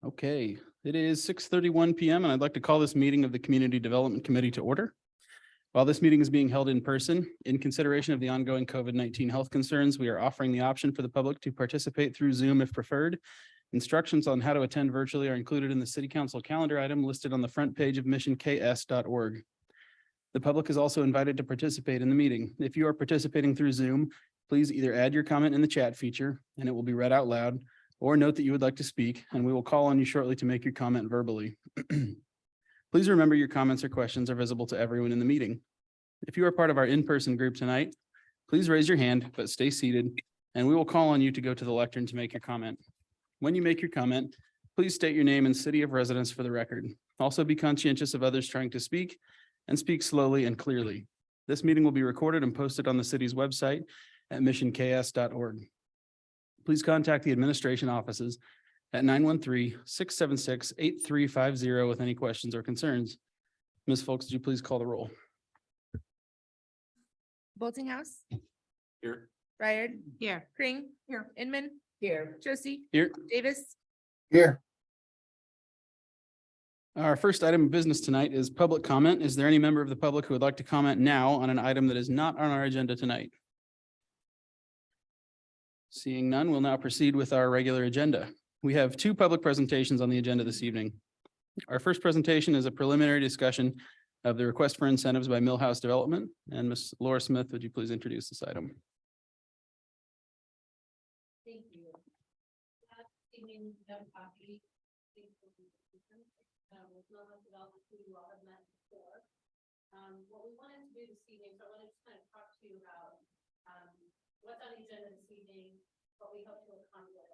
Okay, it is 6:31 p.m. and I'd like to call this meeting of the Community Development Committee to order. While this meeting is being held in person, in consideration of the ongoing COVID-19 health concerns, we are offering the option for the public to participate through Zoom if preferred. Instructions on how to attend virtually are included in the City Council calendar item listed on the front page of missionks.org. The public is also invited to participate in the meeting. If you are participating through Zoom, please either add your comment in the chat feature and it will be read out loud, or note that you would like to speak, and we will call on you shortly to make your comment verbally. Please remember your comments or questions are visible to everyone in the meeting. If you are part of our in-person group tonight, please raise your hand, but stay seated, and we will call on you to go to the lectern to make your comment. When you make your comment, please state your name and city of residence for the record. Also be conscientious of others trying to speak and speak slowly and clearly. This meeting will be recorded and posted on the city's website at missionks.org. Please contact the administration offices at 913-676-8350 with any questions or concerns. Ms. Folks, would you please call the roll? Boltinghouse. Here. Ryard. Here. Kring. Here. Inman. Here. Chociej. Here. Davis. Here. Our first item of business tonight is public comment. Is there any member of the public who would like to comment now on an item that is not on our agenda tonight? Seeing none, we'll now proceed with our regular agenda. We have two public presentations on the agenda this evening. Our first presentation is a preliminary discussion of the request for incentives by Milhaus Development. And Ms. Laura Smith, would you please introduce this item? Thank you. With Milhaus Development, who you all have met before. What we wanted to do this evening, so I wanted to kind of talk to you about what's on the agenda this evening, what we hope to accomplish.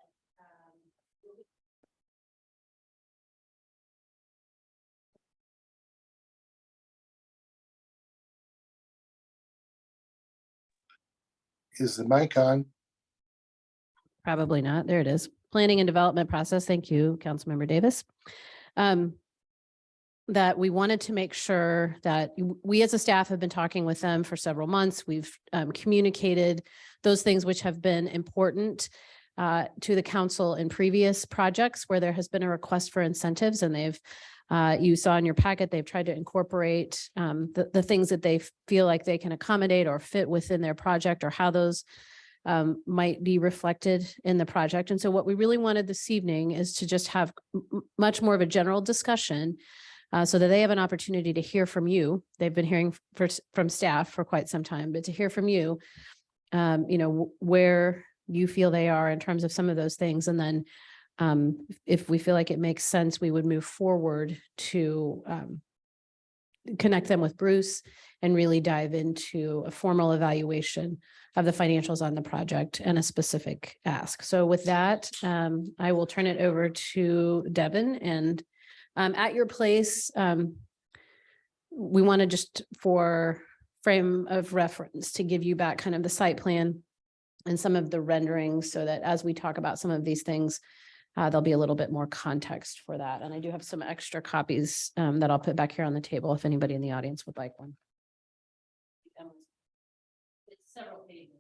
Is the mic on? Probably not. There it is. Planning and development process. Thank you, Councilmember Davis. That we wanted to make sure that we as a staff have been talking with them for several months. We've communicated those things which have been important to the council in previous projects where there has been a request for incentives, and they've you saw in your packet, they've tried to incorporate the things that they feel like they can accommodate or fit within their project, or how those might be reflected in the project. And so what we really wanted this evening is to just have much more of a general discussion so that they have an opportunity to hear from you. They've been hearing from staff for quite some time, but to hear from you, where you feel they are in terms of some of those things. And then if we feel like it makes sense, we would move forward to connect them with Bruce and really dive into a formal evaluation of the financials on the project and a specific ask. So with that, I will turn it over to Devin. And at your place, we want to just for frame of reference to give you back kind of the site plan and some of the renderings so that as we talk about some of these things, there'll be a little bit more context for that. And I do have some extra copies that I'll put back here on the table if anybody in the audience would like one. It's several pages.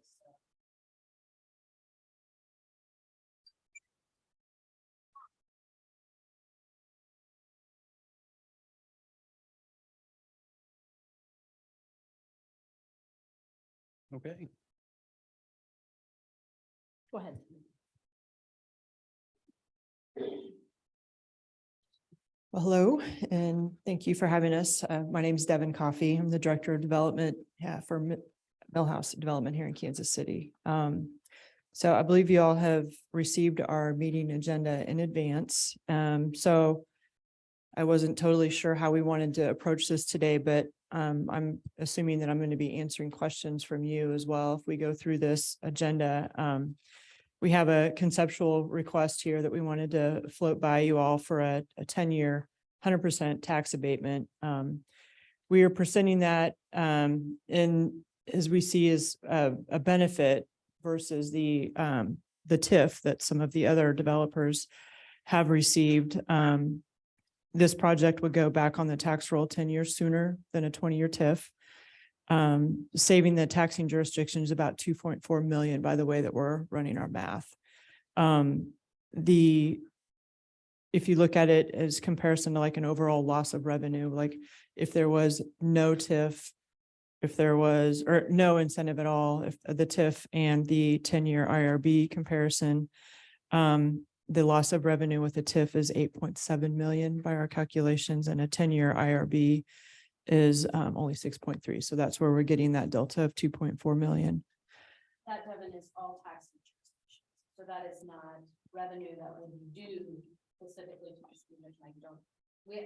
Okay. Go ahead. Well, hello, and thank you for having us. My name is Devin Coffey. I'm the Director of Development for Milhaus Development here in Kansas City. So I believe you all have received our meeting agenda in advance. So I wasn't totally sure how we wanted to approach this today, but I'm assuming that I'm going to be answering questions from you as well if we go through this agenda. We have a conceptual request here that we wanted to float by you all for a 10-year, 100% tax abatement. We are presenting that in, as we see, as a benefit versus the TIF that some of the other developers have received. This project would go back on the tax roll 10 years sooner than a 20-year TIF. Saving the taxing jurisdiction is about 2.4 million by the way that we're running our math. The if you look at it as comparison to like an overall loss of revenue, like if there was no TIF, if there was, or no incentive at all, if the TIF and the 10-year IRB comparison, the loss of revenue with a TIF is 8.7 million by our calculations, and a 10-year IRB is only 6.3. So that's where we're getting that delta of 2.4 million. That, Devin, is all tax jurisdictions. So that is not revenue that would be due specifically to this division.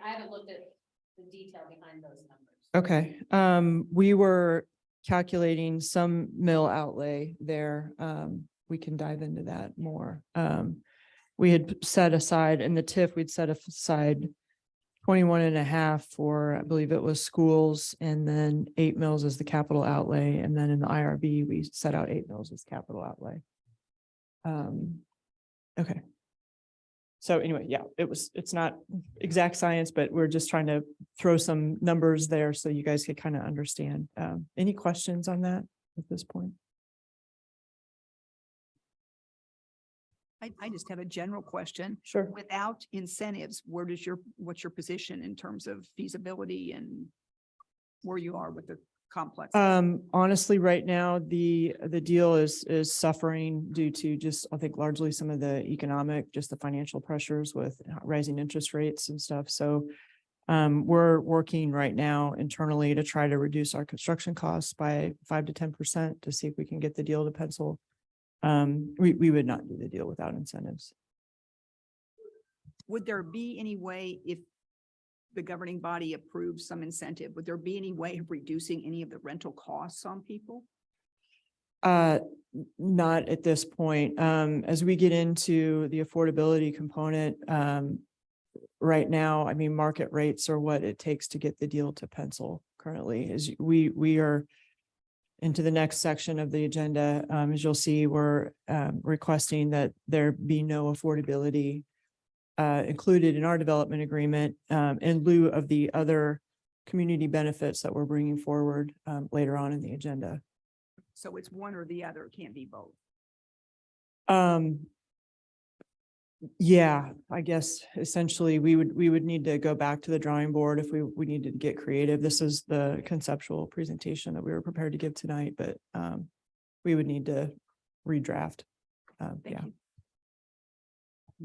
I haven't looked at the detail behind those numbers. Okay, we were calculating some mill outlay there. We can dive into that more. We had set aside in the TIF, we'd set aside 21.5 for, I believe it was schools, and then 8 mills as the capital outlay. And then in the IRB, we set out 8 mills as capital outlay. Okay. So anyway, yeah, it's not exact science, but we're just trying to throw some numbers there so you guys could kind of understand. Any questions on that at this point? I just have a general question. Sure. Without incentives, what's your position in terms of feasibility and where you are with the complex? Honestly, right now, the deal is suffering due to just, I think, largely some of the economic, just the financial pressures with rising interest rates and stuff. So we're working right now internally to try to reduce our construction costs by 5 to 10% to see if we can get the deal to pencil. We would not do the deal without incentives. Would there be any way, if the governing body approves some incentive, would there be any way of reducing any of the rental costs on people? Not at this point. As we get into the affordability component, right now, I mean, market rates are what it takes to get the deal to pencil currently. As we are into the next section of the agenda, as you'll see, we're requesting that there be no affordability included in our development agreement in lieu of the other community benefits that we're bringing forward later on in the agenda. So it's one or the other, it can't be both. Yeah, I guess essentially we would need to go back to the drawing board if we needed to get creative. This is the conceptual presentation that we were prepared to give tonight, but we would need to redraft. Thank you.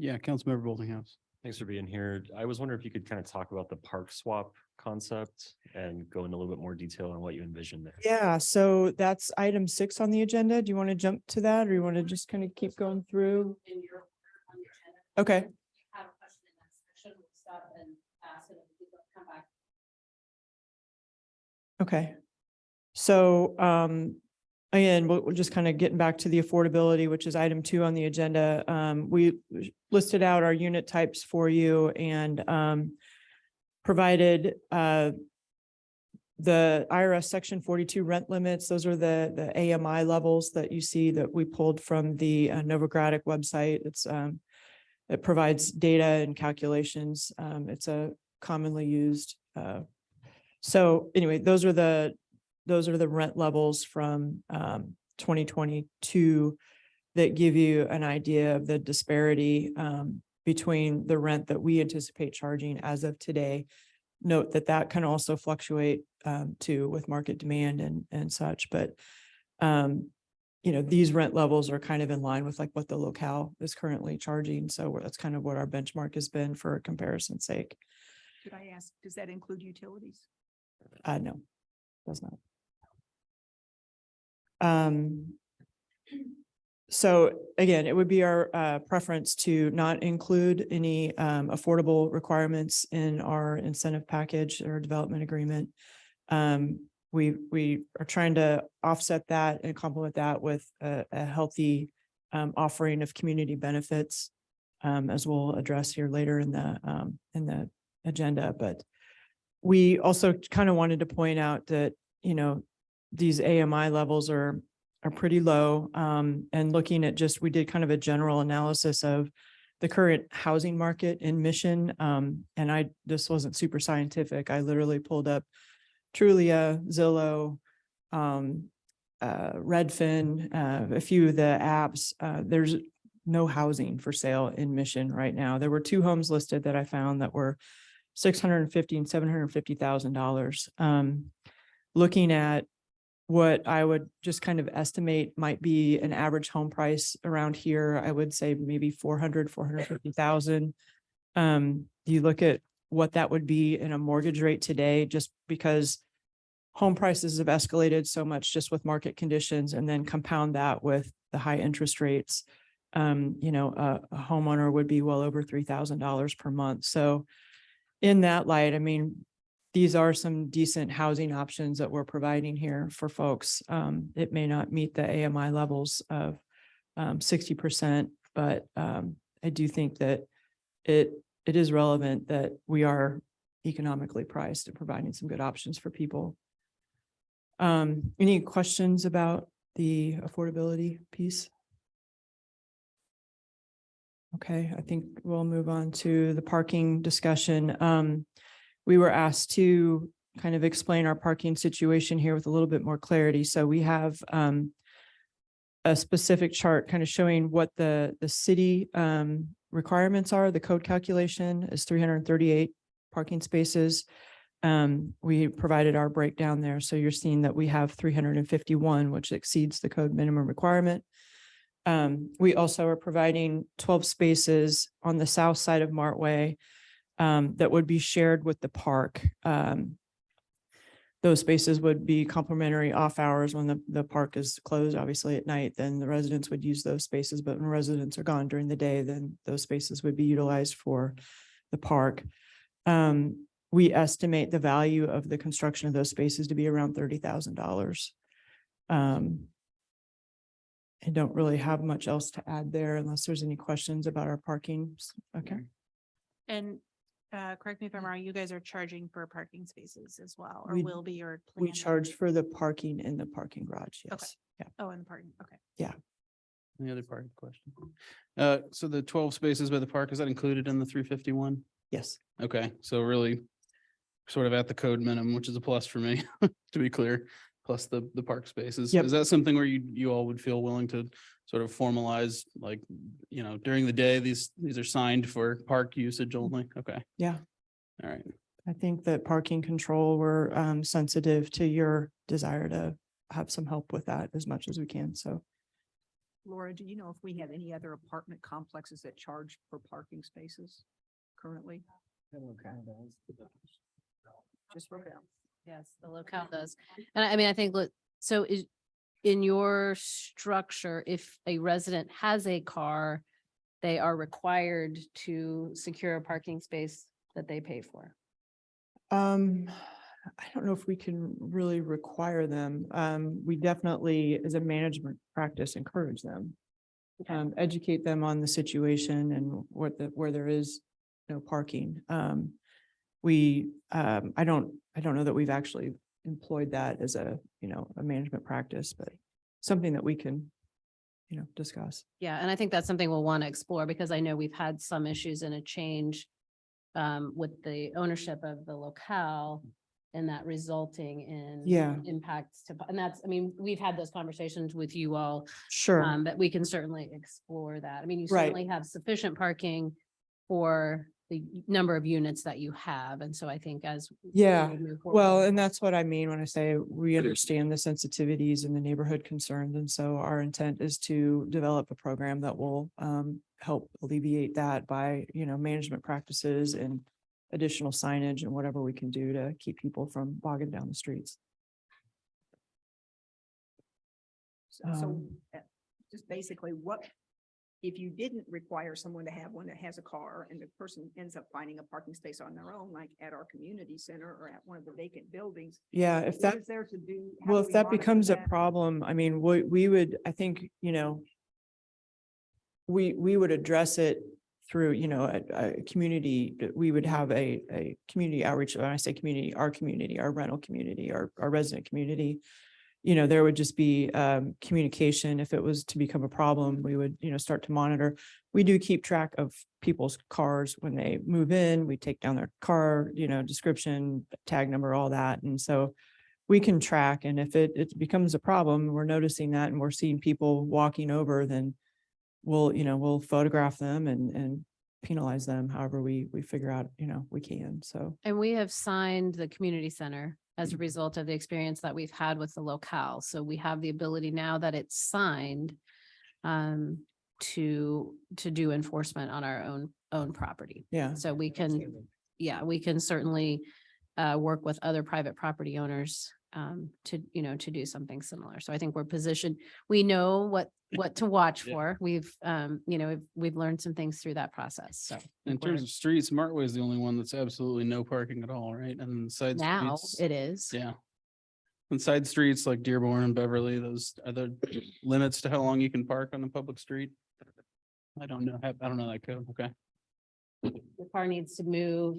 Yeah, Councilmember Boltinghouse. Thanks for being here. I was wondering if you could kind of talk about the park swap concept and go into a little bit more detail on what you envision there. Yeah, so that's item 6 on the agenda. Do you want to jump to that, or you want to just kind of keep going through? In your order on the agenda. Okay. Have a question in that section, we'll stop and ask it, and we'll come back. Okay. So, again, we're just kind of getting back to the affordability, which is item 2 on the agenda. We listed out our unit types for you and provided the IRS section 42 rent limits. Those are the AMI levels that you see that we pulled from the Novogradac website. It provides data and calculations. It's a commonly used. So anyway, those are the rent levels from 2022 that give you an idea of the disparity between the rent that we anticipate charging as of today. Note that can also fluctuate too with market demand and such, but these rent levels are kind of in line with like what the locale is currently charging. So that's kind of what our benchmark has been for comparison's sake. Could I ask, does that include utilities? No, does not. So again, it would be our preference to not include any affordable requirements in our incentive package or development agreement. We are trying to offset that and complement that with a healthy offering of community benefits, as we'll address here later in the agenda. But we also kind of wanted to point out that these AMI levels are pretty low. And looking at we did kind of a general analysis of the current housing market in Mission. And this wasn't super scientific. I literally pulled up Trulia, Zillow, Redfin, a few of the apps. There's no housing for sale in Mission right now. There were 2 homes listed that I found that were $650,000 and $750,000. Looking at what I would just kind of estimate might be an average home price around here, I would say maybe 450,000. You look at what that would be in a mortgage rate today, just because home prices have escalated so much just with market conditions, and then compound that with the high interest rates. A homeowner would be well over $3,000 per month. So in that light, I mean, these are some decent housing options that we're providing here for folks. It may not meet the AMI levels of 60%, but I do think that it is relevant that we are economically priced and providing some good options for people. Any questions about the affordability piece? Okay, I think we'll move on to the parking discussion. We were asked to kind of explain our parking situation here with a little bit more clarity. So we have a specific chart kind of showing what the city requirements are. The code calculation is 338 parking spaces. We provided our breakdown there. So you're seeing that we have 351, which exceeds the code minimum requirement. We also are providing 12 spaces on the south side of Martway that would be shared with the park. Those spaces would be complimentary off hours when the park is closed, obviously at night, then the residents would use those spaces. But when residents are gone during the day, then those spaces would be utilized for the park. We estimate the value of the construction of those spaces to be around $30,000. I don't really have much else to add there unless there's any questions about our parking. Okay. And correct me if I'm wrong, you guys are charging for parking spaces as well, or We- will be, or We plan to charge be? for the parking in the parking garage. Okay. Yes. Yeah. Oh, and the parking, okay. Any other part of the question? So the 12 spaces by the park, is that included in the 351? Yes. Okay, so really sort of at the code minimum, which is a plus for me, to be clear, plus the park spaces. Yep. Is that something where you all would feel willing to sort of formalize, like, during the day, these are signed for park usage only? Okay, Yeah. all right. I think that parking control, we're sensitive to your desire to have some help with that as much as we can. So Laura, do you know if we have any other apartment complexes that charge for parking spaces currently? Just look out. Yes, the locale does. And I mean, I think, look, so is in your structure, if a resident has a car, they are required to secure a parking space that they pay for. I don't know if we can really require them. We definitely, as a management practice, encourage them. Educate them on the situation and where there is no parking. I don't know that we've actually employed that as a management practice, but something that we can, discuss. Yeah, and I think that's something we'll want to explore because I know we've had some issues in a change with the ownership of the locale and that resulting in Yeah. impacts to, and that's, I mean, we've had those conversations with you all, Sure. but we can certainly explore that. I mean, you Right. certainly have sufficient parking for the number of units that you have. And so I think as Yeah. we move forward- Well, and that's what I mean when I say we understand the sensitivities and the neighborhood concerns. And so our intent is to develop a program that will help alleviate that by, management practices and additional signage and whatever we can do to keep people from bogging down the streets. So just basically if you didn't require someone to have one that has a car and the person ends up finding a parking space on their own, like at our community center or at one of the vacant buildings? Yeah, if What that, is there to do? How well, do if we that monitor becomes a that? problem, I mean, we would, I think, we would address it through, a community, we would have a community outreach. When I say community, our rental community, our resident community. There would just be communication. If it was to become a problem, we would, start to monitor. We do keep track of people's cars when they move in. We take down their car, description, tag number, all that. And so we can track. And if it becomes a problem, we're noticing that and we're seeing people walking over, then we'll photograph them and penalize them however we figure out, we can. So, And we have signed the community center as a result of the experience that we've had with the locale. So we have the ability now that it's signed to do enforcement on our own property. yeah. So we can, we can certainly work with other private property owners to do something similar. So I think we're positioned, we know what to watch Yeah. for. We've learned some things through that process. So In terms of streets, Martway is the only one that's absolutely no parking at all, right? And side now streets. it is. Yeah. And side streets like Dearborn and Beverly, those are the limits to how long you can park on the public street. I don't know. I don't know that code. Okay. The car needs to move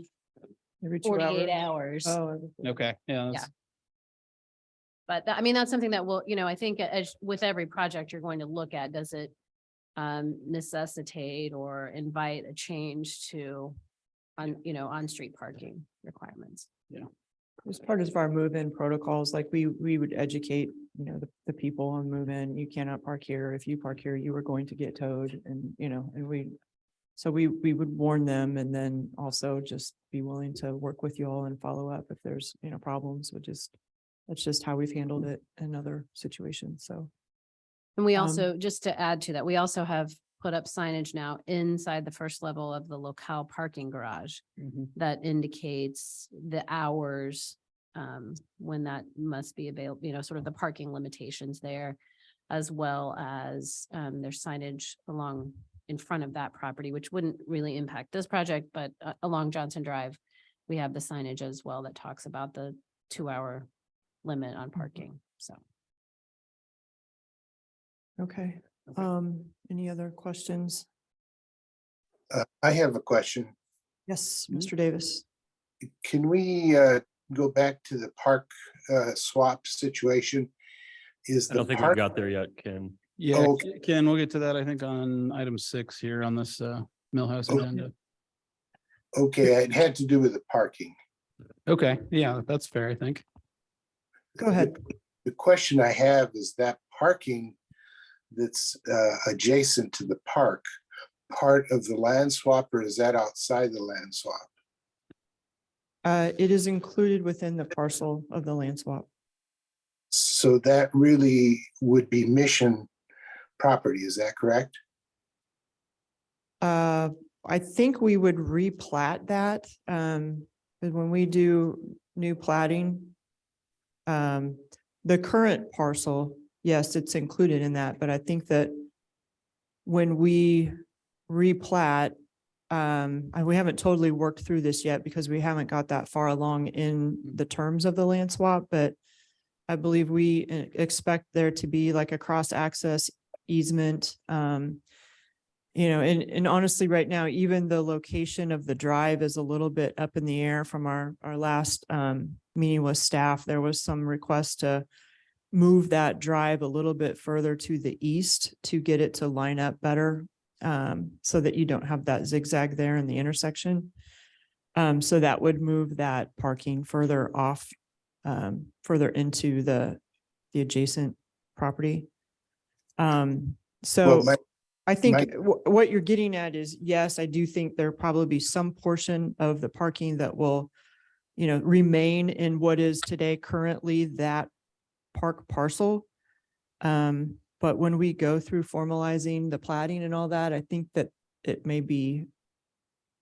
Every 2 48 hours. hours. Oh, Okay. Yeah. that's- But I mean, that's something that will, I think as with every project you're going to look at, does it necessitate or invite a change to on-street parking requirements? as part of our move-in protocols, like we would educate, the people on move-in, you cannot park here. If you park here, you are going to get towed and, and we would warn them and then also just be willing to work with you all and follow up if there's, problems, that's just how we've handled it in other situations. So, And we also, just to add to that, we also have put up signage now inside the first level of the locale parking garage that indicates the hours when that must be available, sort of the parking limitations there, as well as there's signage along in front of that property, which wouldn't really impact this project, but along Johnson Drive, we have the signage as well that talks about the 2-hour limit on parking. So. okay. Any other questions? I have a question. Yes, Mr. Davis. Can we go back to the park swap situation? Is I the don't think we've park, got there yet, Ken. Yeah. Okay. Ken, we'll get to that, I think, on item 6 here on this Milhaus Okay. agenda. okay, it had to do with the parking. Okay. Yeah, that's fair, I think. Go ahead. The question I have is that parking that's adjacent to the park, part of the land swap, or is that outside the land swap? It is included within the parcel of the land swap. So that really would be Mission property, is that correct? I think we would replat that, but when we do new platting, the current parcel, yes, it's included in that, but I think that when we replat, and we haven't totally worked through this yet because we haven't got that far along in the terms of the land swap, but I believe we expect there to be like a cross-access easement. And honestly, right now, even the location of the drive is a little bit up in the air from our last meeting with staff. There was some request to move that drive a little bit further to the east to get it to line up better, so that you don't have that zigzag there in the intersection. So that would move that parking further off, further into the adjacent property. So Well, I think what you're getting at is, yes, I do think there probably be some portion of the parking that will, remain in what is today currently that park parcel. But when we go through formalizing the plating and all that, I think that it may be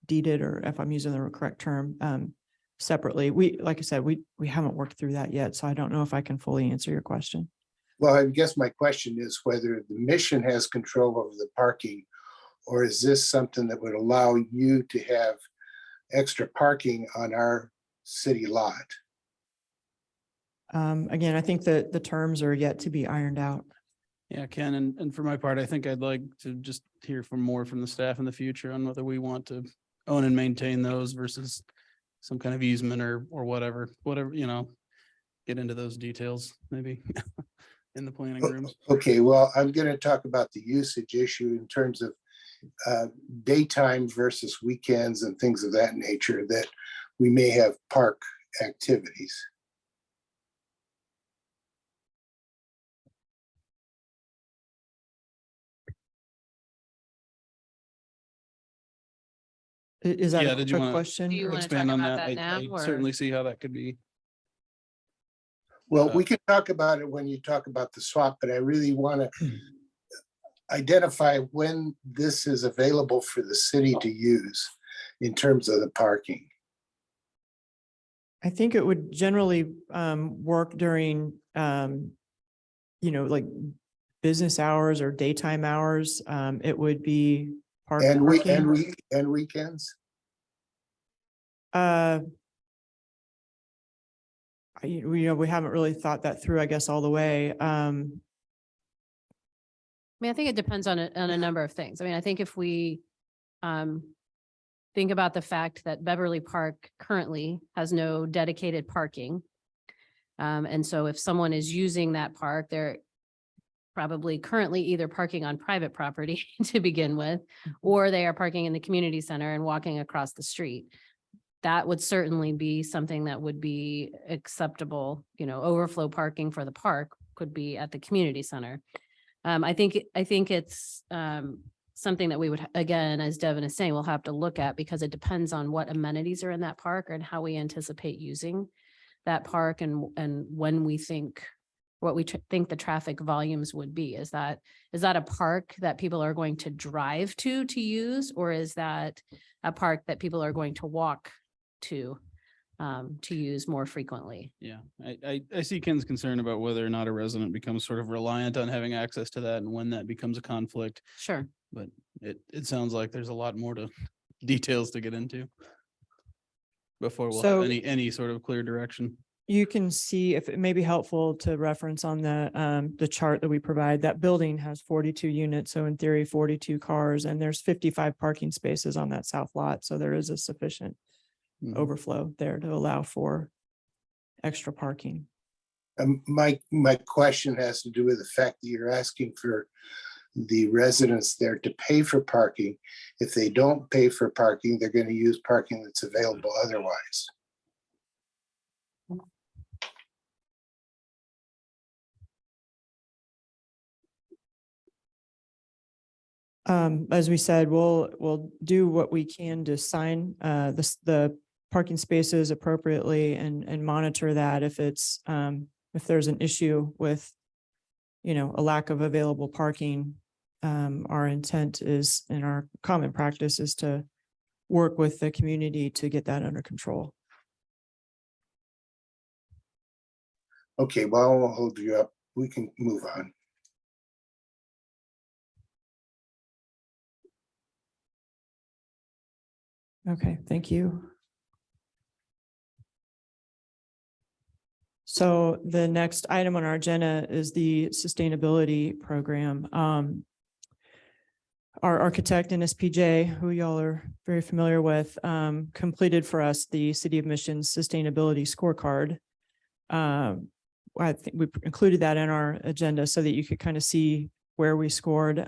deeded, or if I'm using the correct term, separately. Like I said, we haven't worked through that yet, so I don't know if I can fully answer your question. Well, I guess my question is whether the Mission has control over the parking, or is this something that would allow you to have extra parking on our city lot? Again, I think that the terms are yet to be ironed out. Yeah, Ken, and for my part, I think I'd like to just hear more from the staff in the future on whether we want to own and maintain those versus some kind of easement or whatever, get into those details maybe in the planning rooms. Okay, well, I'm going to talk about the usage issue in terms of daytime versus weekends and things of that nature, that we may have park activities. Is that Yeah, a did you quick wanna question? Do you wanna expand talk on about that? that now, I or- certainly see how that could be. Well, Uh, we can talk about it when you talk about the swap, but I really want to identify when this is available for the city to use in terms of the parking. I think it would generally work during, like business hours or daytime hours. It would be park And parking. weekends? We haven't really thought that through, I guess, all the way. I mean, I think it depends on a number of things. I mean, I think if we think about the fact that Beverly Park currently has no dedicated parking. And so if someone is using that park, they're probably currently either parking on private property to begin with, or they are parking in the community center and walking across the street. That would certainly be something that would be acceptable, overflow parking for the park could be at the community center. I think it's something that we would, again, as Devin is saying, we'll have to look at because it depends on what amenities are in that park and how we anticipate using that park and when we think, what we think the traffic volumes would be. Is that a park that people are going to drive to use, or is that a park that people are going to walk to use more frequently? Yeah, I see Ken's concern about whether or not a resident becomes sort of reliant on having access to that and when that becomes a conflict. Sure. But it sounds like there's a lot more to details to get into before we'll So- have any sort of clear direction. You can see if it may be helpful to reference on the chart that we provide, that building has 42 units. So in theory, 42 cars, and there's 55 parking spaces on that south lot. So there is a sufficient Mhm. overflow there to allow for extra parking. My question has to do with the fact that you're asking for the residents there to pay for parking. If they don't pay for parking, they're going to use parking that's available otherwise. As we said, we'll do what we can to sign the parking spaces appropriately and monitor that if it's if there's an issue with a lack of available parking. Our intent is, and our common practice is to work with the community to get that under control. Okay, well, I won't hold you up. We can move on. Okay, thank you. So the next item on our agenda is the sustainability program. Our architect NSPJ, who y'all are very familiar with, completed for us the City of Mission's Sustainability Scorecard. I think we included that in our agenda so that you could kind of see where we scored.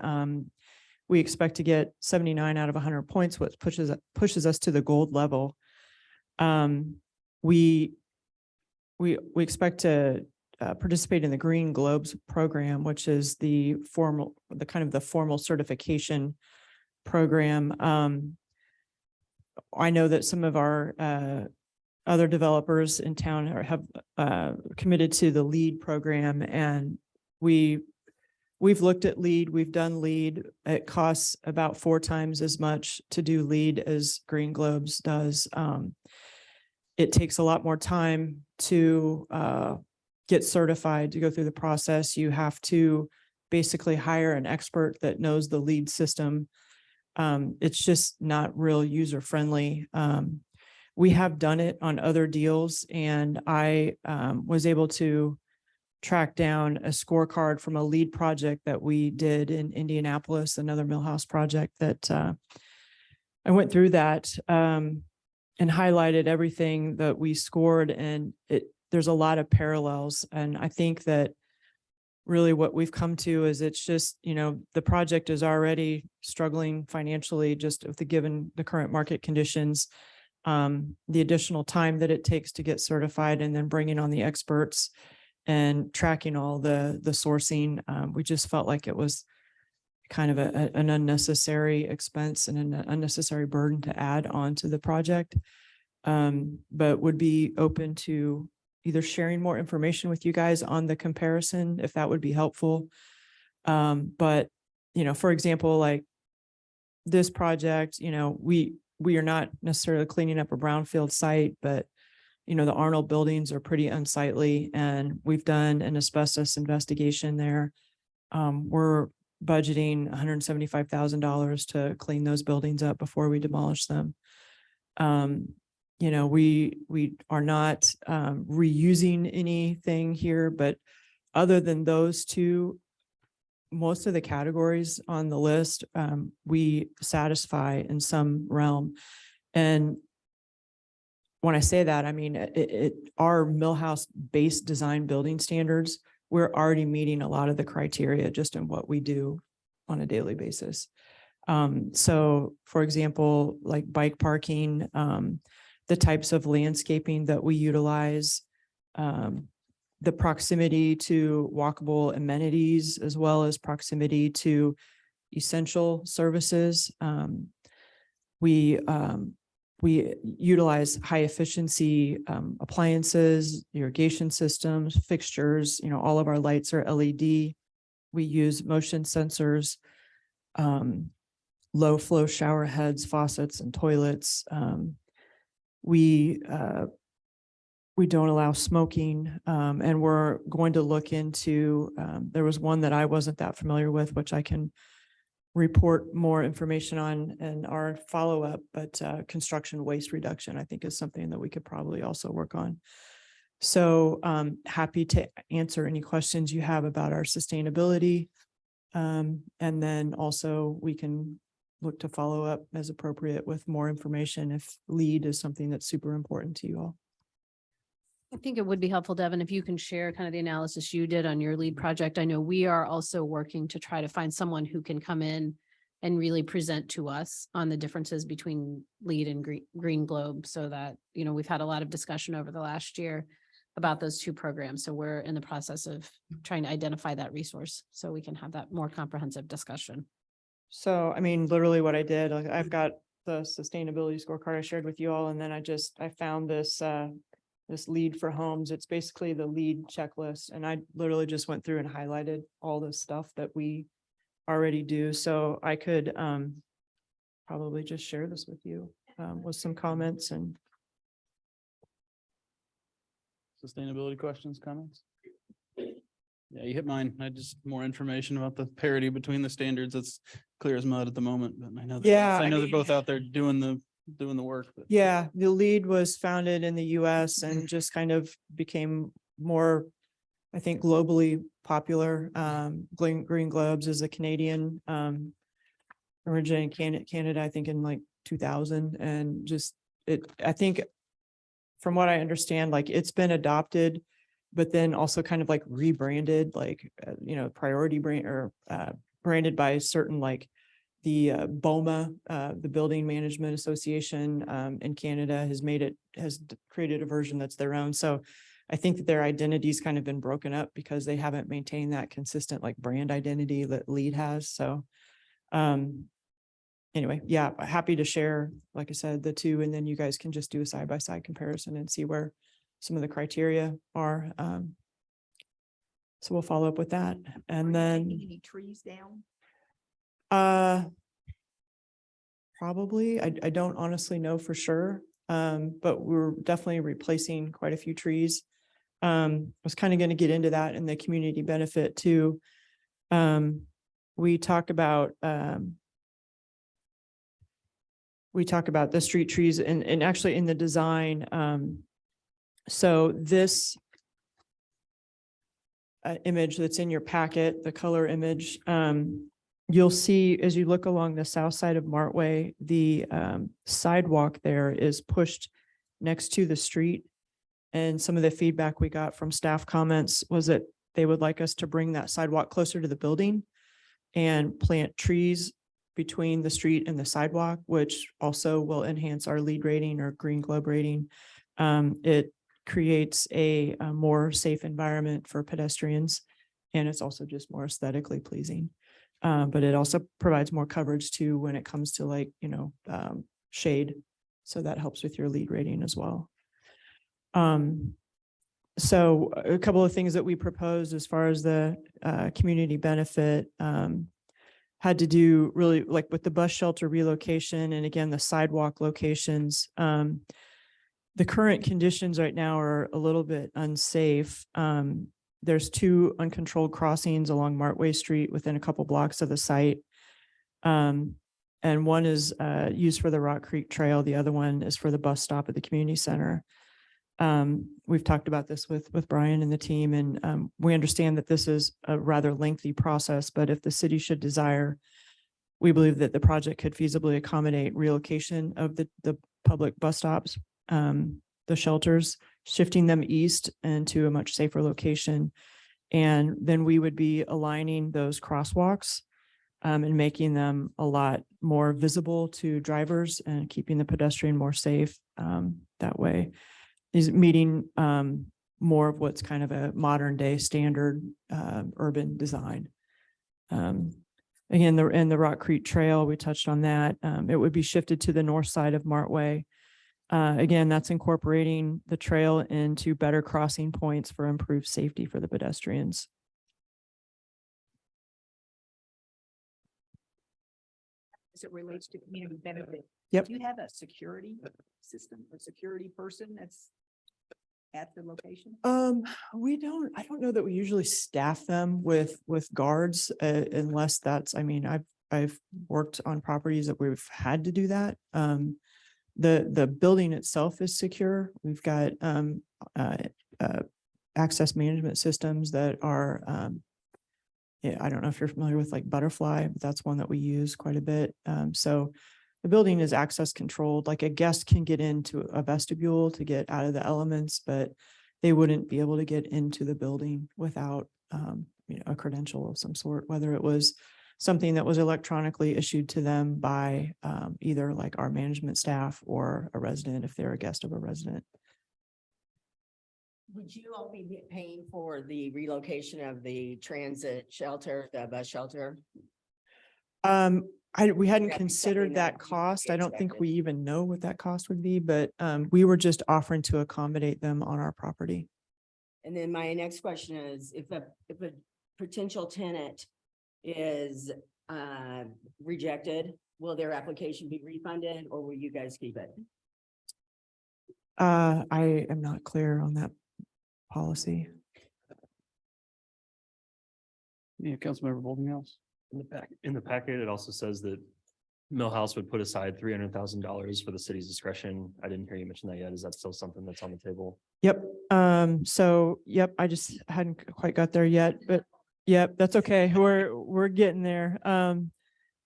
We expect to get 79 out of 100 points, which pushes us to the gold level. We expect to participate in the Green Globes program, which is the formal certification program. I know that some of our other developers in town have committed to the LEED program, and we've looked at LEED, we've done LEED. It costs about 4 times as much to do LEED as Green Globes does. It takes a lot more time to get certified, to go through the process. You have to basically hire an expert that knows the LEED system. It's just not real user friendly. We have done it on other deals, and I was able to track down a scorecard from a LEED project that we did in Indianapolis, another Milhaus project that I went through that and highlighted everything that we scored, and there's a lot of parallels. And I think that really what we've come to is it's just, the project is already struggling financially just with given the current market conditions. The additional time that it takes to get certified and then bringing on the experts and tracking all the sourcing, we just felt like it was kind of an unnecessary expense and an unnecessary burden to add on to the project. But would be open to either sharing more information with you guys on the comparison, if that would be helpful. But, you know, for example, like this project, you know, we are not necessarily cleaning up a brownfield site, but, you know, the Arnold buildings are pretty unsightly, and we've done an asbestos investigation there. We're budgeting $175,000 to clean those buildings up before we demolish them. You know, we are not reusing anything here, but other than those two, most of the categories on the list, we satisfy in some realm. And when I say that, I mean, our Milhaus base design building standards, we're already meeting a lot of the criteria just in what we do on a daily basis. So for example, like bike parking, the types of landscaping that we utilize, the proximity to walkable amenities, as well as proximity to essential services. We utilize high efficiency appliances, irrigation systems, fixtures. You know, all of our lights are LED. We use motion sensors, low flow shower heads, faucets, and toilets. We don't allow smoking, and we're going to look into, there was one that I wasn't that familiar with, which I can report more information on in our follow-up, but construction waste reduction, I think, is something that we could probably also work on. So happy to answer any questions you have about our sustainability. And then also we can look to follow up as appropriate with more information if LEED is something that's super important to you all. I think it would be helpful, Devin, if you can share kind of the analysis you did on your LEED project. I know we are also working to try to find someone who can come in and really present to us on the differences between LEED and Green Globe, so that, you know, we've had a lot of discussion over the last year about those two programs. So we're in the process of trying to identify that resource so we can have that more comprehensive discussion. So, I mean, literally what I did, like, I've got the sustainability scorecard I shared with you all, and then I found this, this LEED for homes. It's basically the LEED checklist. And I literally just went through and highlighted all the stuff that we already do. So I could probably just share this with you with some comments and. Sustainability questions, comments? Yeah, you hit mine. I just more information about the parity between the standards. It's clear as mud at the moment, but I know. Yeah, I know I they're mean, both out there doing the work. But. Yeah, the LEED was founded in the US and just kind of became more, I think, globally popular. Green Globes is a Canadian, originated in Canada, I think in like 2000, and just I think from what I understand, like it's been adopted, but then also kind of like rebranded, like, you know, priority brand or branded by certain, like the BOMA, the Building Management Association in Canada has created a version that's their own. So I think that their identity's kind of been broken up because they haven't maintained that consistent like brand identity that LEED has. So anyway, yeah, happy to share, like I said, the two, and then you guys can just do a side-by-side comparison and see where some of the criteria are. So we'll follow up with that. And then Any trees down? Probably, I don't honestly know for sure. But we're definitely replacing quite a few trees. I was kind of going to get into that in the community benefit too. We talk about the street trees and actually in the design. So this image that's in your packet, the color image, you'll see as you look along the south side of Martway, the sidewalk there is pushed next to the street. And some of the feedback we got from staff comments was that they would like us to bring that sidewalk closer to the building and plant trees between the street and the sidewalk, which also will enhance our LEED rating or Green Globe rating. It creates a more safe environment for pedestrians, and it's also just more aesthetically pleasing. But it also provides more coverage too when it comes to like, shade. So that helps with your lead rating as well. So a couple of things that we proposed as far as the community benefit had to do really like with the bus shelter relocation and again, the sidewalk locations. The current conditions right now are a little bit unsafe. There's 2 uncontrolled crossings along Martway Street within a couple blocks of the site. And one is used for the Rock Creek Trail. The other one is for the bus stop at the community center. We've talked about this with Brian and the team, and we understand that this is a rather lengthy process, but if the city should desire, we believe that the project could feasibly accommodate relocation of the public bus stops, the shelters, shifting them east and to a much safer location. And then we would be aligning those crosswalks and making them a lot more visible to drivers and keeping the pedestrian more safe that way. Is meeting more of what's kind of a modern day standard urban design. Again, the Rock Creek Trail, we touched on that. It would be shifted to the north side of Martway. Again, that's incorporating the trail into better crossing points for improved safety for the pedestrians. As it relates to community benefit. Yep. Do you have a security system, a security person that's at the location? I don't know that we usually staff them with guards unless that's, I mean, I've worked on properties that we've had to do that. The building itself is secure. We've got access management systems that are yeah, I don't know if you're familiar with like Butterfly, but that's one that we use quite a bit. So the building is access controlled, like a guest can get into a vestibule to get out of the elements, but they wouldn't be able to get into the building without a credential of some sort, whether it was something that was electronically issued to them by either like our management staff or a resident if they're a guest of a resident. Would you all be paying for the relocation of the transit shelter, the bus shelter? We hadn't That'd be something considered that that would be cost. I don't think expected. we even know what that cost would be, but we were just offering to accommodate them on our property. And then my next question is, if a potential tenant is rejected, will their application be refunded or will you guys keep it? I am not clear on that policy. Yeah, Councilmember Boltinghouse. In the packet, it also says that Milhaus would put aside $300,000 for the city's discretion. I didn't hear you mention that yet. Is that still something that's on the table? Yep. Yep, I just hadn't quite got there yet, but yep, that's okay. We're getting there.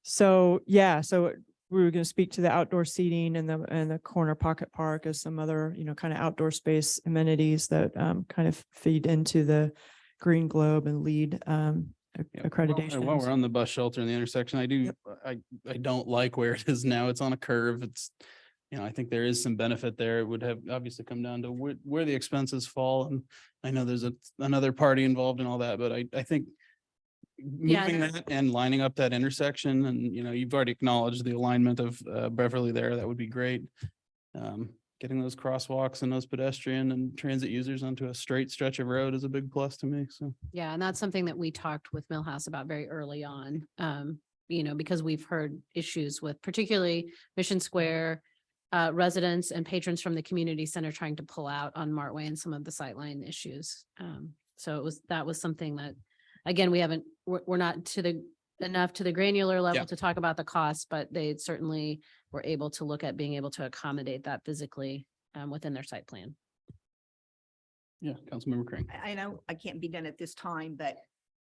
So we were going to speak to the outdoor seating and the corner pocket park as some other, kind of outdoor space amenities that kind of feed into the Green Globe and LEED accreditation. While we're on the bus shelter in the intersection, I don't like where it is now. It's on a curve. It's, I think there is some benefit there. It would have obviously come down to where the expenses fall. And I know there's another party involved in all that, but I think moving that and lining up that intersection and, you've already acknowledged the alignment of Beverly there. That would be great. Getting those crosswalks and those pedestrian and transit users onto a straight stretch of road is a big plus to me. So. Yeah, and that's something that we talked with Milhaus about very early on, because we've heard issues with particularly Mission Square residents and patrons from the community center trying to pull out on Martway and some of the sightline issues. So that was something that, again, we're not enough to the granular level to talk about the costs, but they certainly were able to look at being able to accommodate that physically within their site plan. Yeah, Councilmember Crane. I know I can't be done at this time, but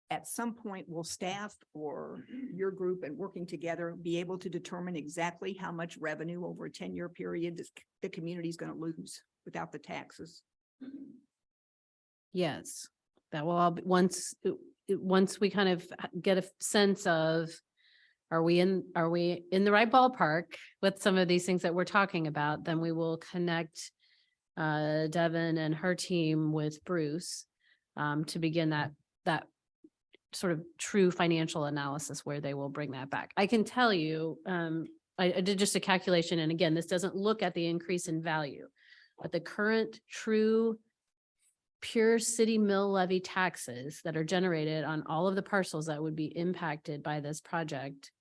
at some point will staff or your group and working together be able to determine exactly how much revenue over a 10-year period the community is going to lose without the taxes? Yes, that will all be once we kind of get a sense of, are we in the right ballpark with some of these things that we're talking about, then we will connect Devin and her team with Bruce to begin that sort of true financial analysis where they will bring that back. I can tell you, I did just a calculation, and again, this doesn't look at the increase in value, but the current true pure city mill levy taxes that are generated on all of the parcels that would be impacted by this project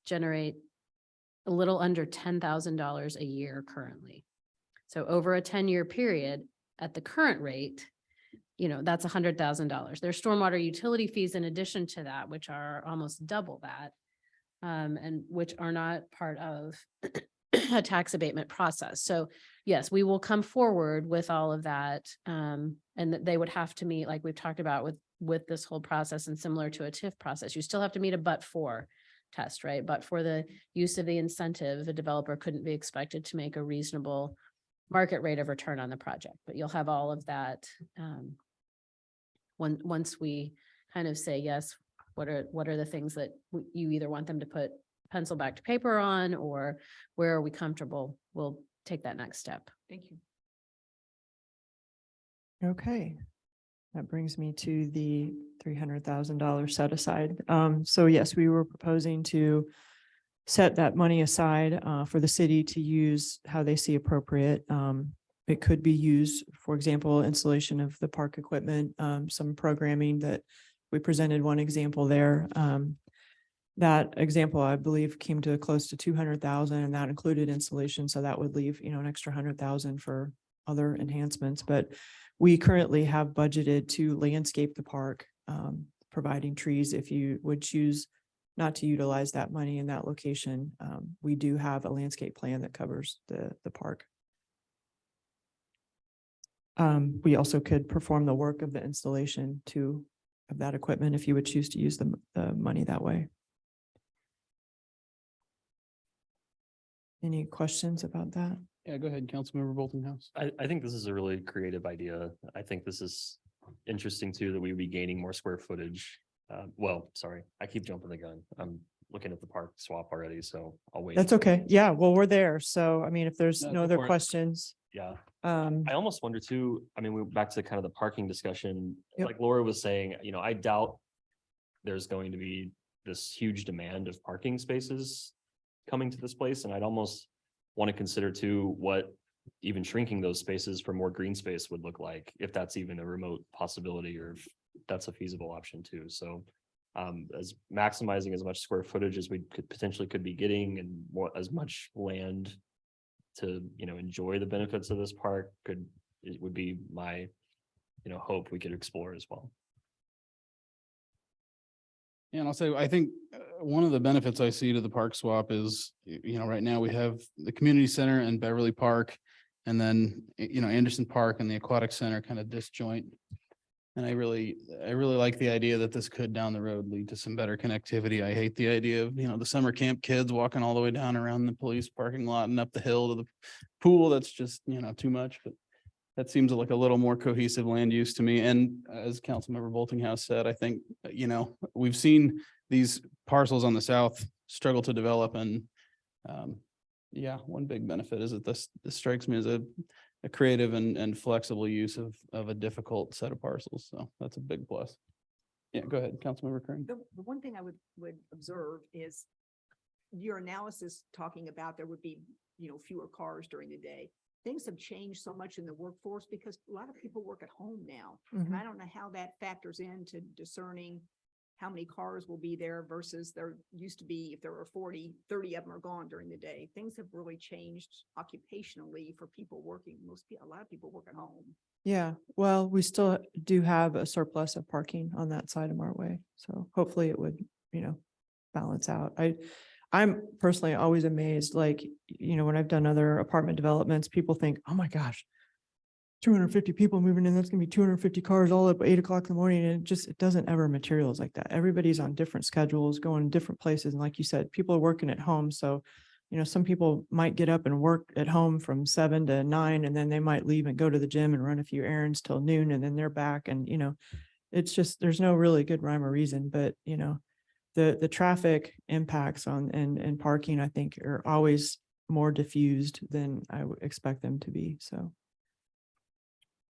generate a little under $10,000 a year currently. So over a 10-year period at the current rate, that's $100,000. There's stormwater utility fees in addition to that, which are almost double that, and which are not part of a tax abatement process. So yes, we will come forward with all of that. And that they would have to meet, like we've talked about with this whole process, and similar to a TIF process, you still have to meet a but-for test, right? But for the use of the incentive, the developer couldn't be expected to make a reasonable market rate of return on the project, but you'll have all of that. Once we kind of say, yes, what are the things that you either want them to put pencil back to paper on, or where are we comfortable? We'll take that next step. Thank you. Okay. That brings me to the $300,000 set aside. So yes, we were proposing to set that money aside for the city to use how they see appropriate. It could be used, for example, installation of the park equipment, some programming that we presented one example there. That example, I believe, came to close to 200,000, and that included installation. So that would leave, an extra 100,000 for other enhancements. But we currently have budgeted to landscape the park, providing trees. If you would choose not to utilize that money in that location, we do have a landscape plan that covers the park. We also could perform the work of the installation of that equipment if you would choose to use the money that way. Any questions about that? Yeah, go ahead, Councilmember Boltinghouse. I think this is a really creative idea. I think this is interesting too, that we would be gaining more square footage. Well, sorry, I keep jumping the gun. I'm looking at the park swap already, so I'll wait. That's okay. Yeah, well, we're there. So, I mean, if there's No, no go other for it. questions. Yeah. I I almost wonder too, we're back to kind of the parking discussion. Yep. Like Laura was saying, I doubt there's going to be this huge demand of parking spaces coming to this place. And I'd almost want to consider too, what even shrinking those spaces for more green space would look like, if that's even a remote possibility, or if that's a feasible option too. So as maximizing as much square footage as we could be getting, and as much land to, enjoy the benefits of this park would be my, hope we could explore as well. Yeah, and I'll say, I think one of the benefits I see to the park swap is, right now we have the community center and Beverly Park, and then, Anderson Park and the aquatic center kind of disjoint. And I really like the idea that this could down the road lead to some better connectivity. I hate the idea of, the summer camp kids walking all the way down around the police parking lot and up the hill to the pool. That's just, too much, but that seems like a little more cohesive land use to me. And as Councilmember Boltinghouse said, I think, we've seen these parcels on the south struggle to develop, and one big benefit is that this strikes me as a creative and flexible use of a difficult set of parcels. So that's a big plus. Yeah, go ahead, Councilmember Kern. The one thing I would observe is your analysis talking about there would be, fewer cars during the day. Things have changed so much in the workforce because a lot of people work at home now. And I don't know how that factors into discerning how many cars will be there versus there used to be, if there were 40, 30 of them are gone during the day. Things have really changed occupationally for people working. A lot of people work at home. Yeah, well, we still do have a surplus of parking on that side of our way. So hopefully it would, balance out. I'm personally always amazed, like, when I've done other apartment developments, people think, oh my gosh, 250 people moving in, that's gonna be 250 cars all up at 8 o'clock in the morning. And it doesn't ever materialize like that. Everybody's on different schedules, going different places. And like you said, people are working at home. So, some people might get up and work at home from 7 to 9, and then they might leave and go to the gym and run a few errands till noon, and then they're back. And, it's just, there's no really good rhyme or reason, but, the traffic impacts and parking, I think, are always more diffused than I would expect them to be. So.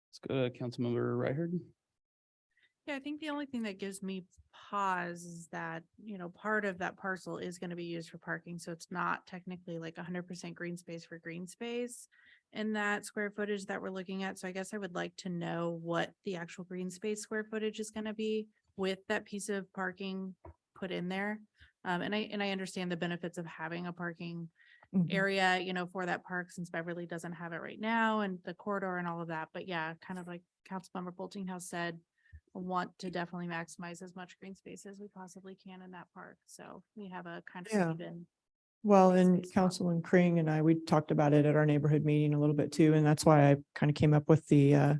Let's go to Councilmember Ryherd. Yeah, I think the only thing that gives me pause is that, part of that parcel is going to be used for parking. So it's not technically like 100% green space for green space in that square footage that we're looking at. So I guess I would like to know what the actual green space square footage is going to be with that piece of parking put in there. And I understand the benefits of having a parking area, for that park, since Beverly doesn't have it right now, and the corridor and all of that. But yeah, kind of like Councilmember Boltinghouse said, I want to definitely maximize as much green space as we possibly can in that park. So we have a kind of Yeah. even. Well, green and space swap. Councilman Kring and I, we talked about it at our neighborhood meeting a little bit too, and that's why I kind of came up with the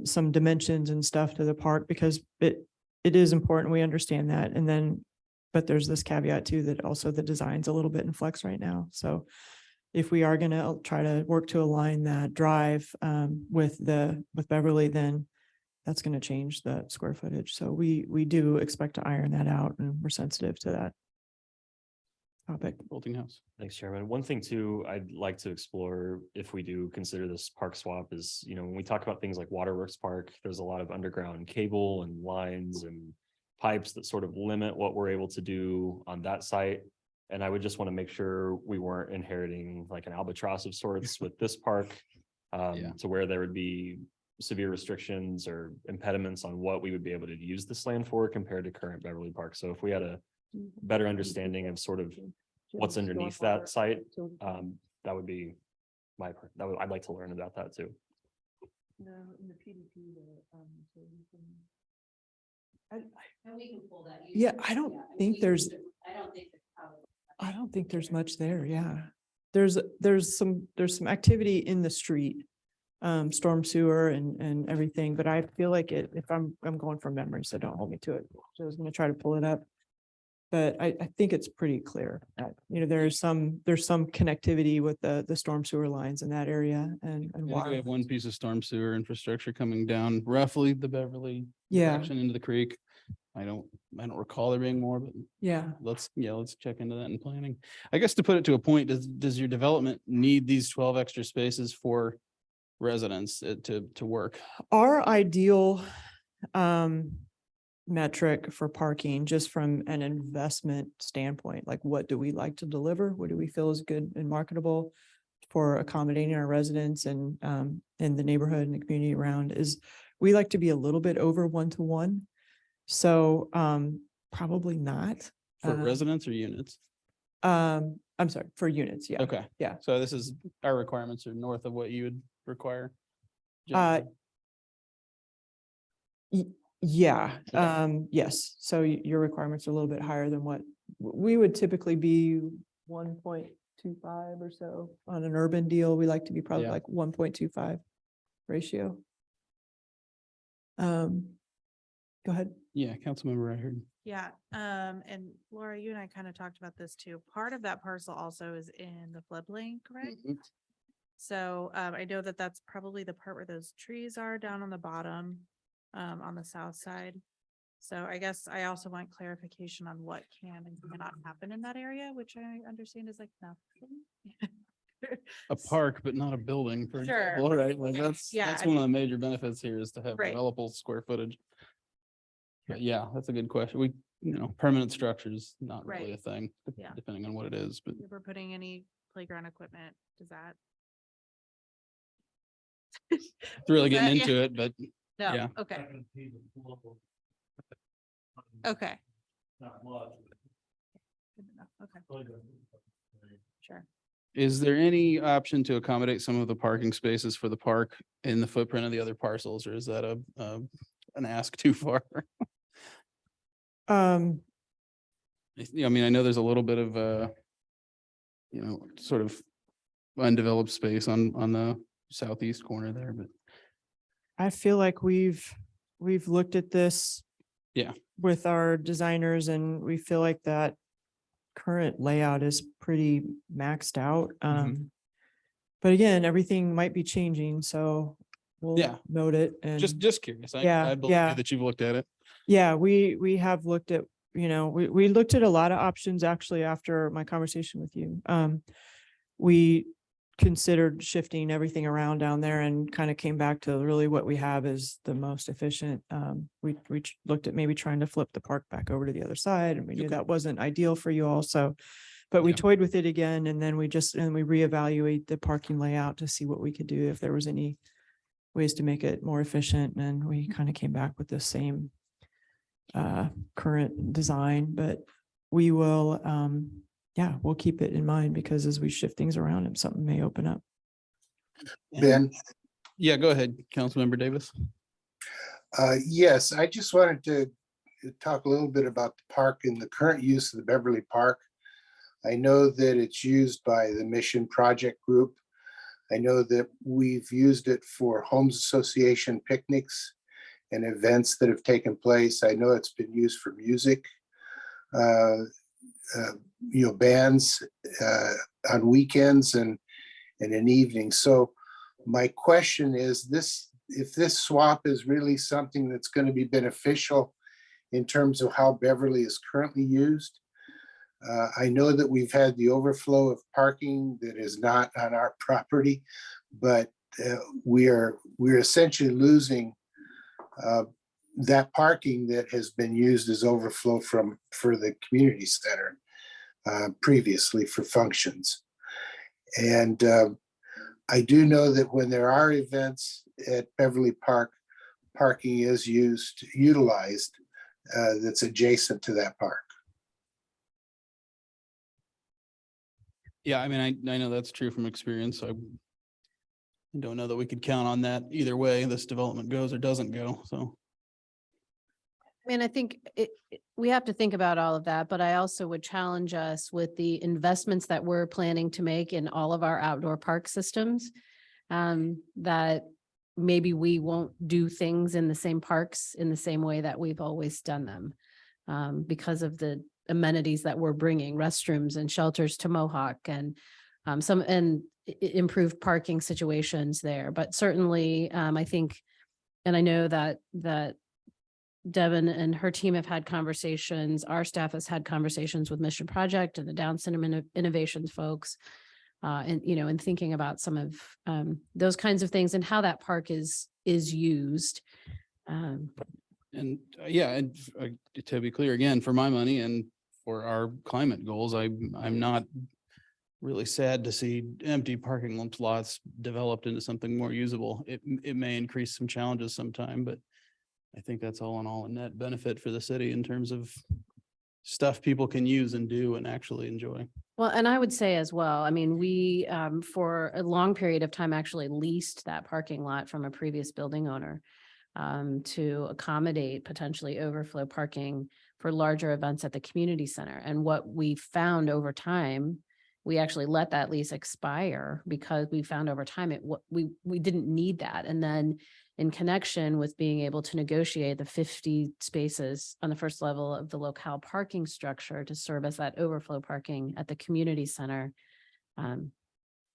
some dimensions and stuff to the park, because it is important. We understand that. And then, but there's this caveat too, that also the design's a little bit in flux right now. So if we are gonna try to work to align that drive with Beverly, then that's gonna change the square footage. So we do expect to iron that out, and we're sensitive to that topic. Boltinghouse. Thanks, Chairman. One thing too, I'd like to explore if we do consider this park swap is, when we talk about things like Waterworks Park, there's a lot of underground cable and lines and pipes that sort of limit what we're able to do on that site. And I would just want to make sure we weren't inheriting like an albatross of sorts with this park, Yeah. to where there would be severe restrictions or impediments on what we would be able to use this land for compared to current Beverly Park. So if we had a better understanding of sort of what's underneath that site, that would be I'd like to learn about that too. And we can pull that. Yeah, I don't think we can there's- do it. I don't think there's probably. I don't think there's much there. Yeah. There's some activity in the street, storm sewer and everything, but I feel like if I'm going from memory, so don't hold me to it. So I was gonna try to pull it up. But I think it's pretty clear that, there's some connectivity with the storm sewer lines in that area and I think we water. have one piece of storm sewer infrastructure coming down roughly the Beverly Yeah. direction into the creek. I don't recall there being more, but Yeah. let's check into that in planning. I guess to put it to a point, does your development need these 12 extra spaces for residents to work? Our ideal metric for parking, just from an investment standpoint, like what do we like to deliver? What do we feel is good and marketable for accommodating our residents and in the neighborhood and the community around, is we like to be a little bit over 1-to-1. So probably not. For residents or units? I'm sorry, for units. Yeah. Okay. Yeah. So this is, our requirements are north of what you would require? Uh, generally? Yeah, Okay. yes. So your requirements are a little bit higher than what we would typically be 1.25 or so on an urban deal. We like to be probably Yeah. like 1.25 ratio. Go ahead. Yeah, Councilmember, I heard. Yeah, and Laura, you and I kind of talked about this too. Part of that parcel also is in the floodplain, correct? So I know that that's probably the part where those trees are down on the bottom, on the south side. So I guess I also want clarification on what can and cannot happen in that area, which I understand is like nothing. A park, but not a building, for Sure. example, right? Like Yeah, that's I one of the major benefits here is to have Right. developable square footage. But yeah, that's a good question. Permanent structures, not really Right. a thing, Yeah. depending on what it is, but If we're putting any playground equipment, does that? it's really Does that- getting yeah. into it, but No, Yeah. okay. Okay. Good enough. Okay, sure. is there any option to accommodate some of the parking spaces for the park in the footprint of the other parcels, or is that an ask too far? Yeah, I mean, I know there's a little bit of sort of undeveloped space on the southeast corner there, but I feel like we've looked at this. Yeah. With our designers, and we feel like that current layout is pretty maxed out. But again, everything might be changing, so we'll Yeah. note it and. just curious. Yeah, I believe yeah. you that you've looked at it. Yeah, we have looked at, we looked at a lot of options actually after my conversation with you. We considered shifting everything around down there and kind of came back to really what we have is the most efficient. We looked at maybe trying to flip the park back over to the other side, and we knew Okay. that wasn't ideal for you all, so. But we Yeah. toyed with it again, and then we reevaluate the parking layout to see what we could do, if there was any ways to make it more efficient, and we kind of came back with the same current design, but we will, yeah, we'll keep it in mind, because as we shift things around, and something may open up. Ben, Yeah, go ahead, Councilmember Davis. yes, I just wanted to talk a little bit about the park and the current use of the Beverly Park. I know that it's used by the Mission Project Group. I know that we've used it for Homes Association picnics and events that have taken place. I know it's been used for music, bands on weekends and in evenings. So my question is this, if this swap is really something that's going to be beneficial in terms of how Beverly is currently used. I know that we've had the overflow of parking that is not on our property, but we're essentially losing that parking that has been used as overflow for the community center previously for functions. And I do know that when there are events at Beverly Park, parking is utilized that's adjacent to that park. Yeah, I mean, I know that's true from experience. I don't know that we could count on that either way this development goes or doesn't go, so. I mean, I think we have to think about all of that, but I also would challenge us with the investments that we're planning to make in all of our outdoor park systems. That maybe we won't do things in the same parks in the same way that we've always done them. Because of the amenities that we're bringing, restrooms and shelters to Mohawk and improved parking situations there. But certainly, I think, and I know that Devin and her team have had conversations, our staff has had conversations with Mission Project and the Down Syndrome Innovations folks. And thinking about some of those kinds of things and how that park is used. And to be clear, again, for my money and for our climate goals, I'm not really sad to see empty parking lots developed into something more usable. It may increase some challenges sometime, but I think that's all in all a net benefit for the city in terms of stuff people can use and do and actually enjoy. Well, and I would say as well, I mean, we, for a long period of time, actually leased that parking lot from a previous building owner to accommodate potentially overflow parking for larger events at the community center. And what we found over time, we actually let that lease expire because we found over time we didn't need that. And then in connection with being able to negotiate the 50 spaces on the first level of the locale parking structure to serve as that overflow parking at the community center, kind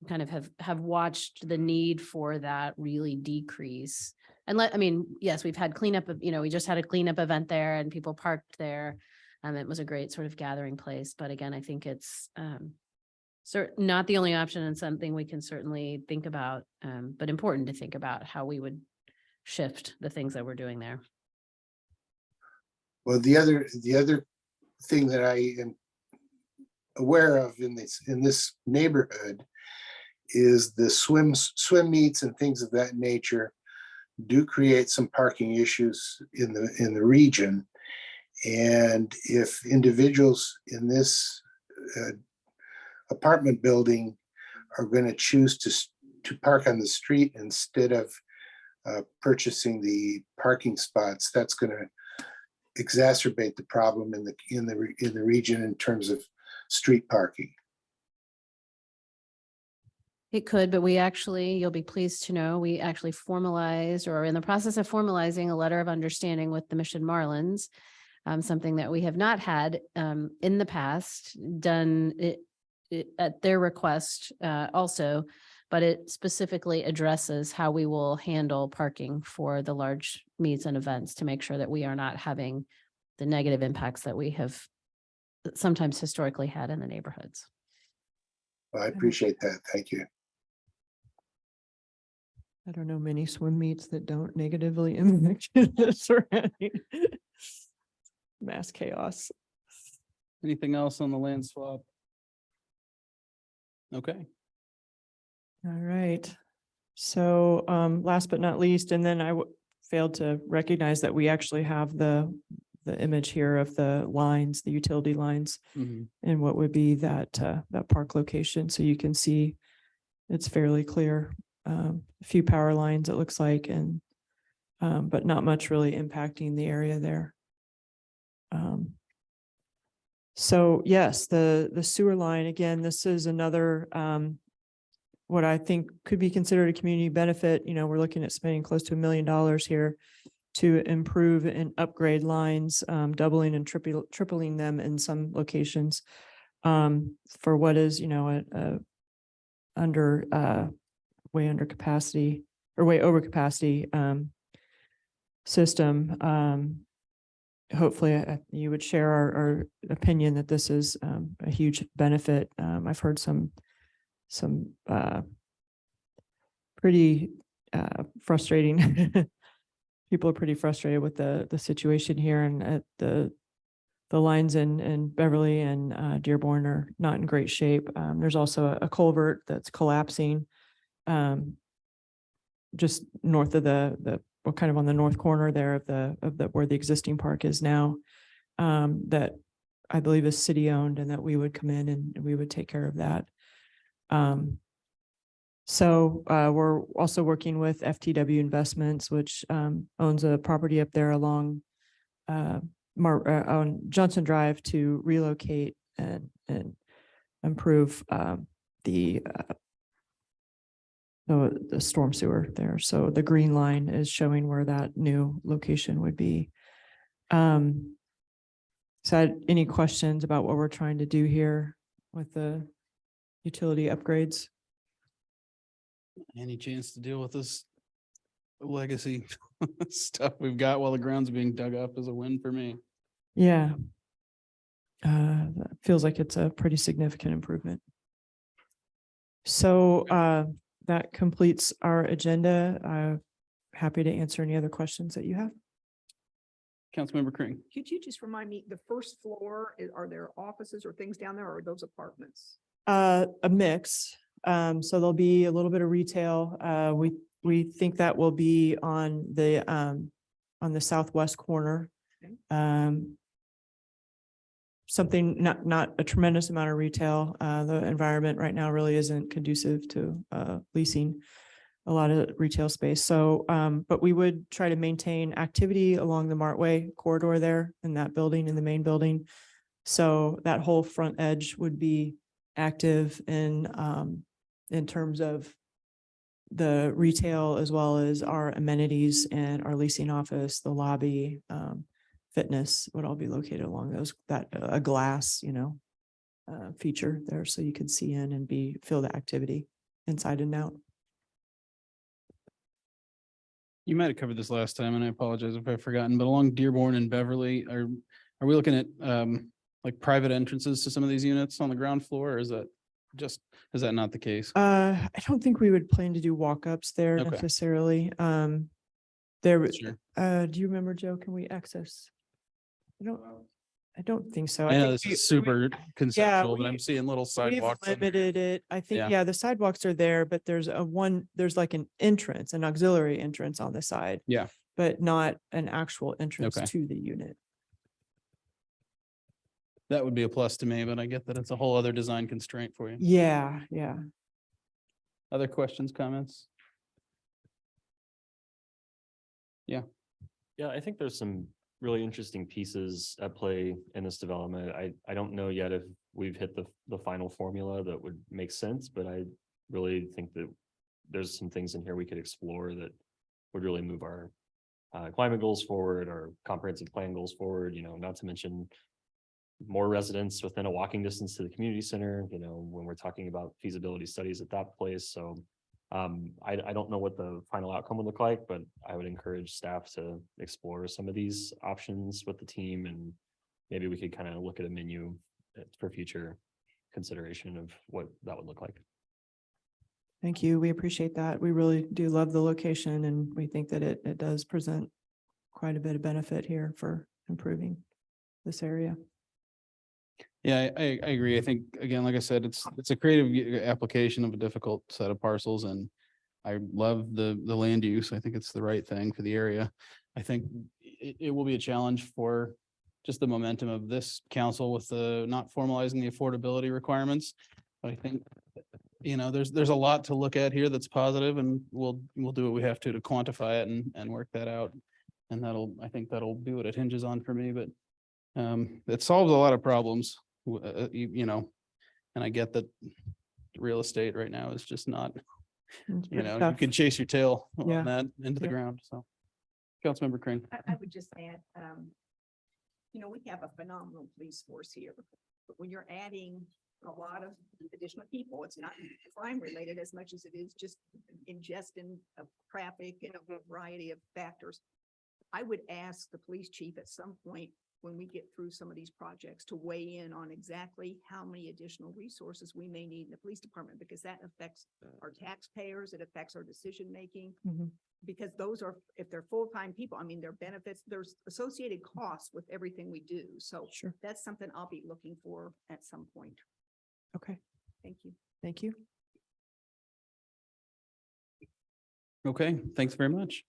of have watched the need for that really decrease. And yes, we've had cleanup, we just had a cleanup event there and people parked there. It was a great sort of gathering place. But again, I think it's not the only option and something we can certainly think about, but important to think about how we would shift the things that we're doing there. Well, the other thing that I am aware of in this neighborhood is the swim meets and things of that nature do create some parking issues in the region. And if individuals in this apartment building are going to choose to park on the street instead of purchasing the parking spots, that's going to exacerbate the problem in the region in terms of street parking. It could, but you'll be pleased to know, we actually formalized or are in the process of formalizing a letter of understanding with the Mission Marlins, something that we have not had in the past, done it at their request also, but it specifically addresses how we will handle parking for the large meets and events to make sure that we are not having the negative impacts that we have sometimes historically had in the neighborhoods. Well, I appreciate that. Thank you. I don't know many swim meets that don't negatively impact the surrounding mass chaos. Anything else on the land swap? Okay, All right. So last but not least, and then I failed to recognize that we actually have the image here of the lines, the utility lines, mhm. and what would be that that park location. So you can see it's fairly clear. A few power lines, it looks like, and but not much really impacting the area there. So yes, the sewer line, again, this is another what I think could be considered a community benefit. You know, we're looking at spending close to $1 million here to improve and upgrade lines, doubling and tripling them in some locations for what is, you know, way under capacity or way over capacity system. Hopefully you would share our opinion that this is a huge benefit. I've heard some pretty frustrating people are pretty frustrated with the situation here, and at the lines in Beverly and Dearborn are not in great shape. There's also a culvert that's collapsing just north of or kind of on the north corner there of the where the existing park is now, that I believe is city owned, and that we would come in and we would take care of that. So we're also working with FTW Investments, which owns a property up there along on Johnson Drive, to relocate and improve the storm sewer there. So the green line is showing where that new location would be. So any questions about what we're trying to do here with the utility upgrades? Any chance to deal with this legacy stuff we've got while the ground's being dug up is a win for me. Yeah. That feels like it's a pretty significant improvement. So that completes our agenda. Happy to answer any other questions that you have. Councilmember Kring. Could you just remind me, the first floor, are there offices or things down there, or are those apartments? A mix. So there'll be a little bit of retail. We think that will be on the southwest corner. Okay. Something not a tremendous amount of retail. The environment right now really isn't conducive to leasing a lot of retail space. So, but we would try to maintain activity along the Martway corridor there in that building, in the main building. So that whole front edge would be active in terms of the retail, as well as our amenities and our leasing office, the lobby, fitness would all be located along a glass, feature there, so you could see in and feel the activity inside and out. You might have covered this last time, and I apologize if I've forgotten, but along Dearborn and Beverly, are we looking at like private entrances to some of these units on the ground floor, or is that not the case? I don't think we would plan to do walk-ups there Okay. necessarily. Do you remember, Joe, can we access? I don't think so. I know think this is super conceptual, but I'm we- seeing little We've sidewalks. limited it. I think, Yeah. the sidewalks are there, but there's like an entrance, an auxiliary entrance on the side. Yeah. But not an actual entrance Okay. to the unit. That would be a plus to me, but I get that it's a whole other design constraint for you. Yeah. Other questions, comments? Yeah, I think there's some really interesting pieces at play in this development. I don't know yet if we've hit the final formula that would make sense, but I really think that there's some things in here we could explore that would really move our climate goals forward, our comprehensive plan goals forward, not to mention more residents within a walking distance to the community center, when we're talking about feasibility studies at that place. So I don't know what the final outcome would look like, but I would encourage staff to explore some of these options with the team, and maybe we could kind of look at a menu for future consideration of what that would look like. Thank you. We appreciate that. We really do love the location and we think that it does present quite a bit of benefit here for improving this area. Yeah, I agree. I think, again, like I said, it's a creative application of a difficult set of parcels, and I love the land use. I think it's the right thing for the area. I think it will be a challenge for just the momentum of this council with the not formalizing the affordability requirements. But I think, there's a lot to look at here that's positive, and we'll do what we have to quantify it and work that out. And I think that'll be what it hinges on for me, but it solves a lot of problems, and I get that real estate right now is just not, It's you pretty know, you tough. could chase your tail Yeah. on that into the Yeah. ground, so. Councilmember Crane. I would just add, we have a phenomenal police force here, but when you're adding a lot of additional people, it's not crime related as much as it is just ingestion of traffic and a variety of factors. I would ask the police chief at some point, when we get through some of these projects, to weigh in on exactly how many additional resources we may need in the police department, because that affects our taxpayers, it affects our decision-making. Mhm. Because those are, if they're full-time people, I mean, their benefits, there's associated costs with everything we do. So Sure. that's something I'll be looking for at some point. Okay. Thank you. Thank you. Okay, thanks very much.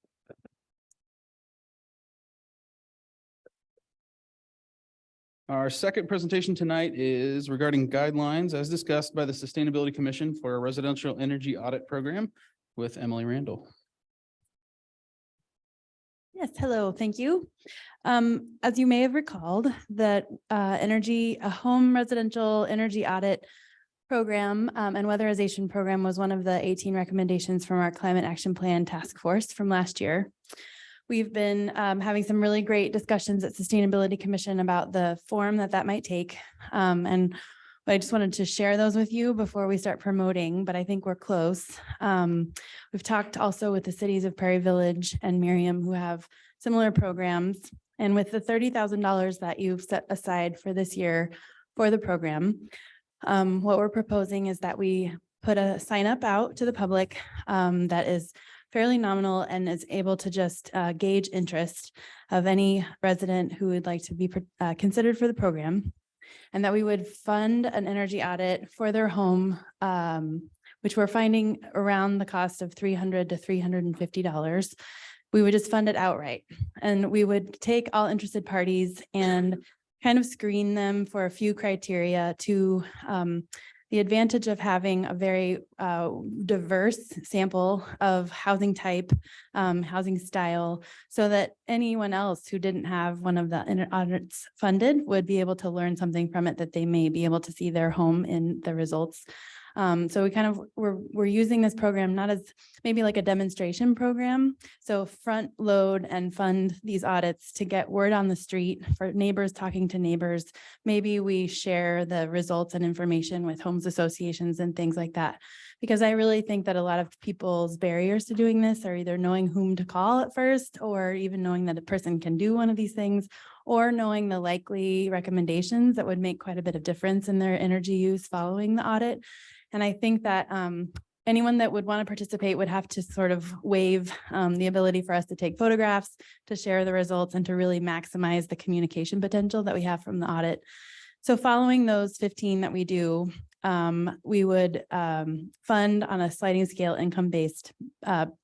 Our second presentation tonight is regarding guidelines as discussed by the Sustainability Commission for a residential energy audit program with Emily Randall. Yes, hello, thank you. As you may have recalled, that a home residential energy audit program and weatherization program was one of the 18 recommendations from our Climate Action Plan Task Force from last year. We've been having some really great discussions at Sustainability Commission about the form that might take. And I just wanted to share those with you before we start promoting, but I think we're close. We've talked also with the cities of Prairie Village and Miriam, who have similar programs. And with the $30,000 that you've set aside for this year for the program, what we're proposing is that we put a sign up out to the public that is fairly nominal and is able to just gauge interest of any resident who would like to be considered for the program. And that we would fund an energy audit for their home, which we're finding around the cost of $300 to $350. We would just fund it outright. And we would take all interested parties and kind of screen them for a few criteria to the advantage of having a very diverse sample of housing type, housing style, so that anyone else who didn't have one of the audits funded would be able to learn something from it that they may be able to see their home in the results. So we kind of, we're using this program not as maybe like a demonstration program. So front load and fund these audits to get word on the street for neighbors talking to neighbors. Maybe we share the results and information with homes associations and things like that. Because I really think that a lot of people's barriers to doing this are either knowing whom to call at first, or even knowing that a person can do one of these things, or knowing the likely recommendations that would make quite a bit of difference in their energy use following the audit. And I think that anyone that would want to participate would have to sort of waive the ability for us to take photographs, to share the results, and to really maximize the communication potential that we have from the audit. So following those 15 that we do, we would fund on a sliding scale income-based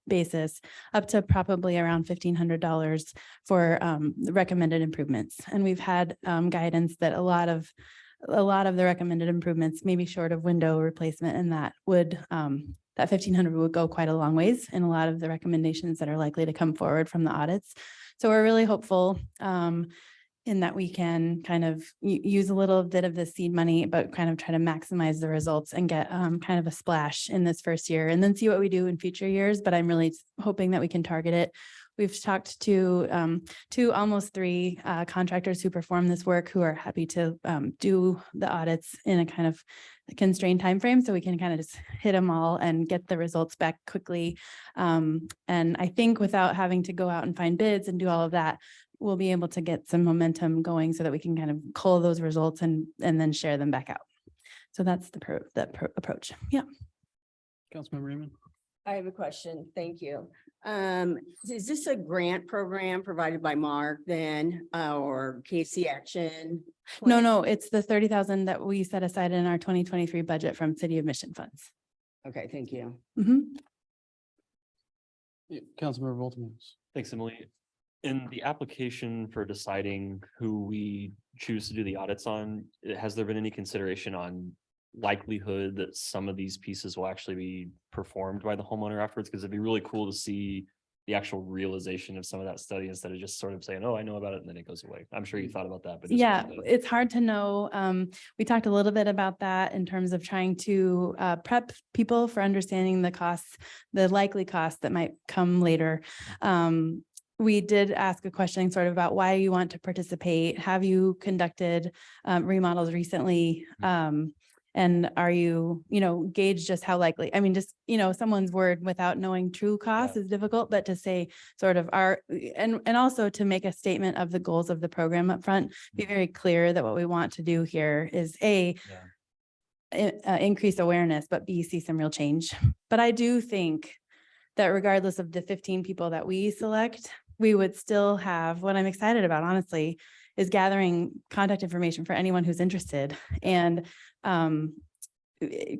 basis up to probably around $1,500 for the recommended improvements. And we've had guidance that a lot of the recommended improvements, maybe short of window replacement, and that would that 1,500 would go quite a long ways in a lot of the recommendations that are likely to come forward from the audits. So we're really hopeful in that we can kind of use a little bit of the seed money, but kind of try to maximize the results and get kind of a splash in this first year, and then see what we do in future years. But I'm really hoping that we can target it. We've talked to almost 3 contractors who perform this work, who are happy to do the audits in a kind of constrained timeframe, so we can kind of just hit them all and get the results back quickly. And I think without having to go out and find bids and do all of that, we'll be able to get some momentum going so that we can kind of cull those results and then share them back out. So that's the approach. Yeah. Councilmember Raymond. I have a question. Thank you. Is this a grant program provided by Mark then, or KC Action? No, no, it's the 30,000 that we set aside in our 2023 budget from City of Mission funds. Okay, thank you. Mhm. Councilmember Bolton. Thanks, Emily. In the application for deciding who we choose to do the audits on, has there been any consideration on likelihood that some of these pieces will actually be performed by the homeowner afterwards? Because it'd be really cool to see the actual realization of some of that study instead of just sort of saying, oh, I know about it, and then it goes away. I'm sure you thought about that, but. just Yeah, wanted to- it's hard to know. We talked a little bit about that in terms of trying to prep people for understanding the costs, the likely costs that might come later. We did ask a question sort of about why you want to participate. Have you conducted remodels recently? And are you, gauge just how likely, I mean, just, someone's word without knowing true cost is difficult, but to say sort of and also to make a statement of the goals of the program up front, be very clear that what we want to do here is increase awareness, but B, see some real change. But I do think that regardless of the 15 people that we select, we would still have, what I'm excited about, honestly, is gathering contact information for anyone who's interested and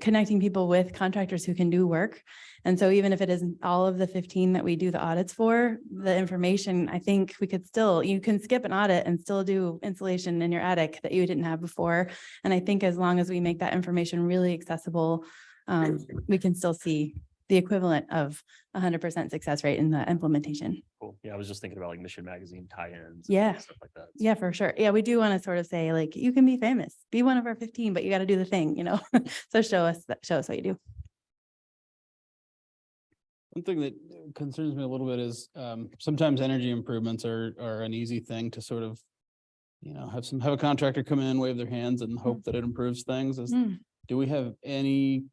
connecting people with contractors who can do work. And so even if it isn't all of the 15 that we do the audits for, the information, I think we could still, you can skip an audit and still do insulation in your attic that you didn't have before. And I think as long as we make that information really accessible, we can still see the equivalent of 100% success rate in the implementation. Cool. Yeah, I was just thinking about like Mission Magazine tie-ins. and Yeah. Stuff like that. Yeah, for sure. Yeah, we do want to sort of say like, you can be famous, be one of our 15, but you got to do the thing, So show us what you do. One thing that concerns me a little bit is sometimes energy improvements are an easy thing to sort of, have a contractor come in, wave their hands and hope that it improves things. Do we have any,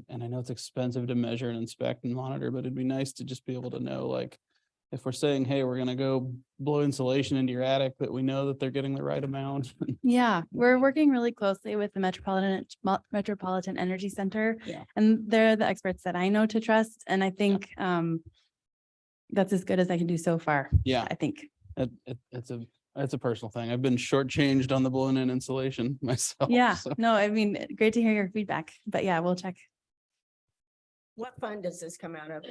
and I know it's expensive to measure and inspect and monitor, but it'd be nice to just be able to know, like, if we're saying, hey, we're gonna go blow insulation into your attic, that we know that they're getting the right amount. Yeah, we're working really closely with the Metropolitan Energy Center. Yeah. And they're the experts that I know to trust. And I think that's as good as I can do so far. Yeah. I think. It's a personal thing. I've been shortchanged on the blown in insulation myself. Yeah, so. no, I mean, great to hear your feedback, but yeah, we'll check. What fund does this come out of?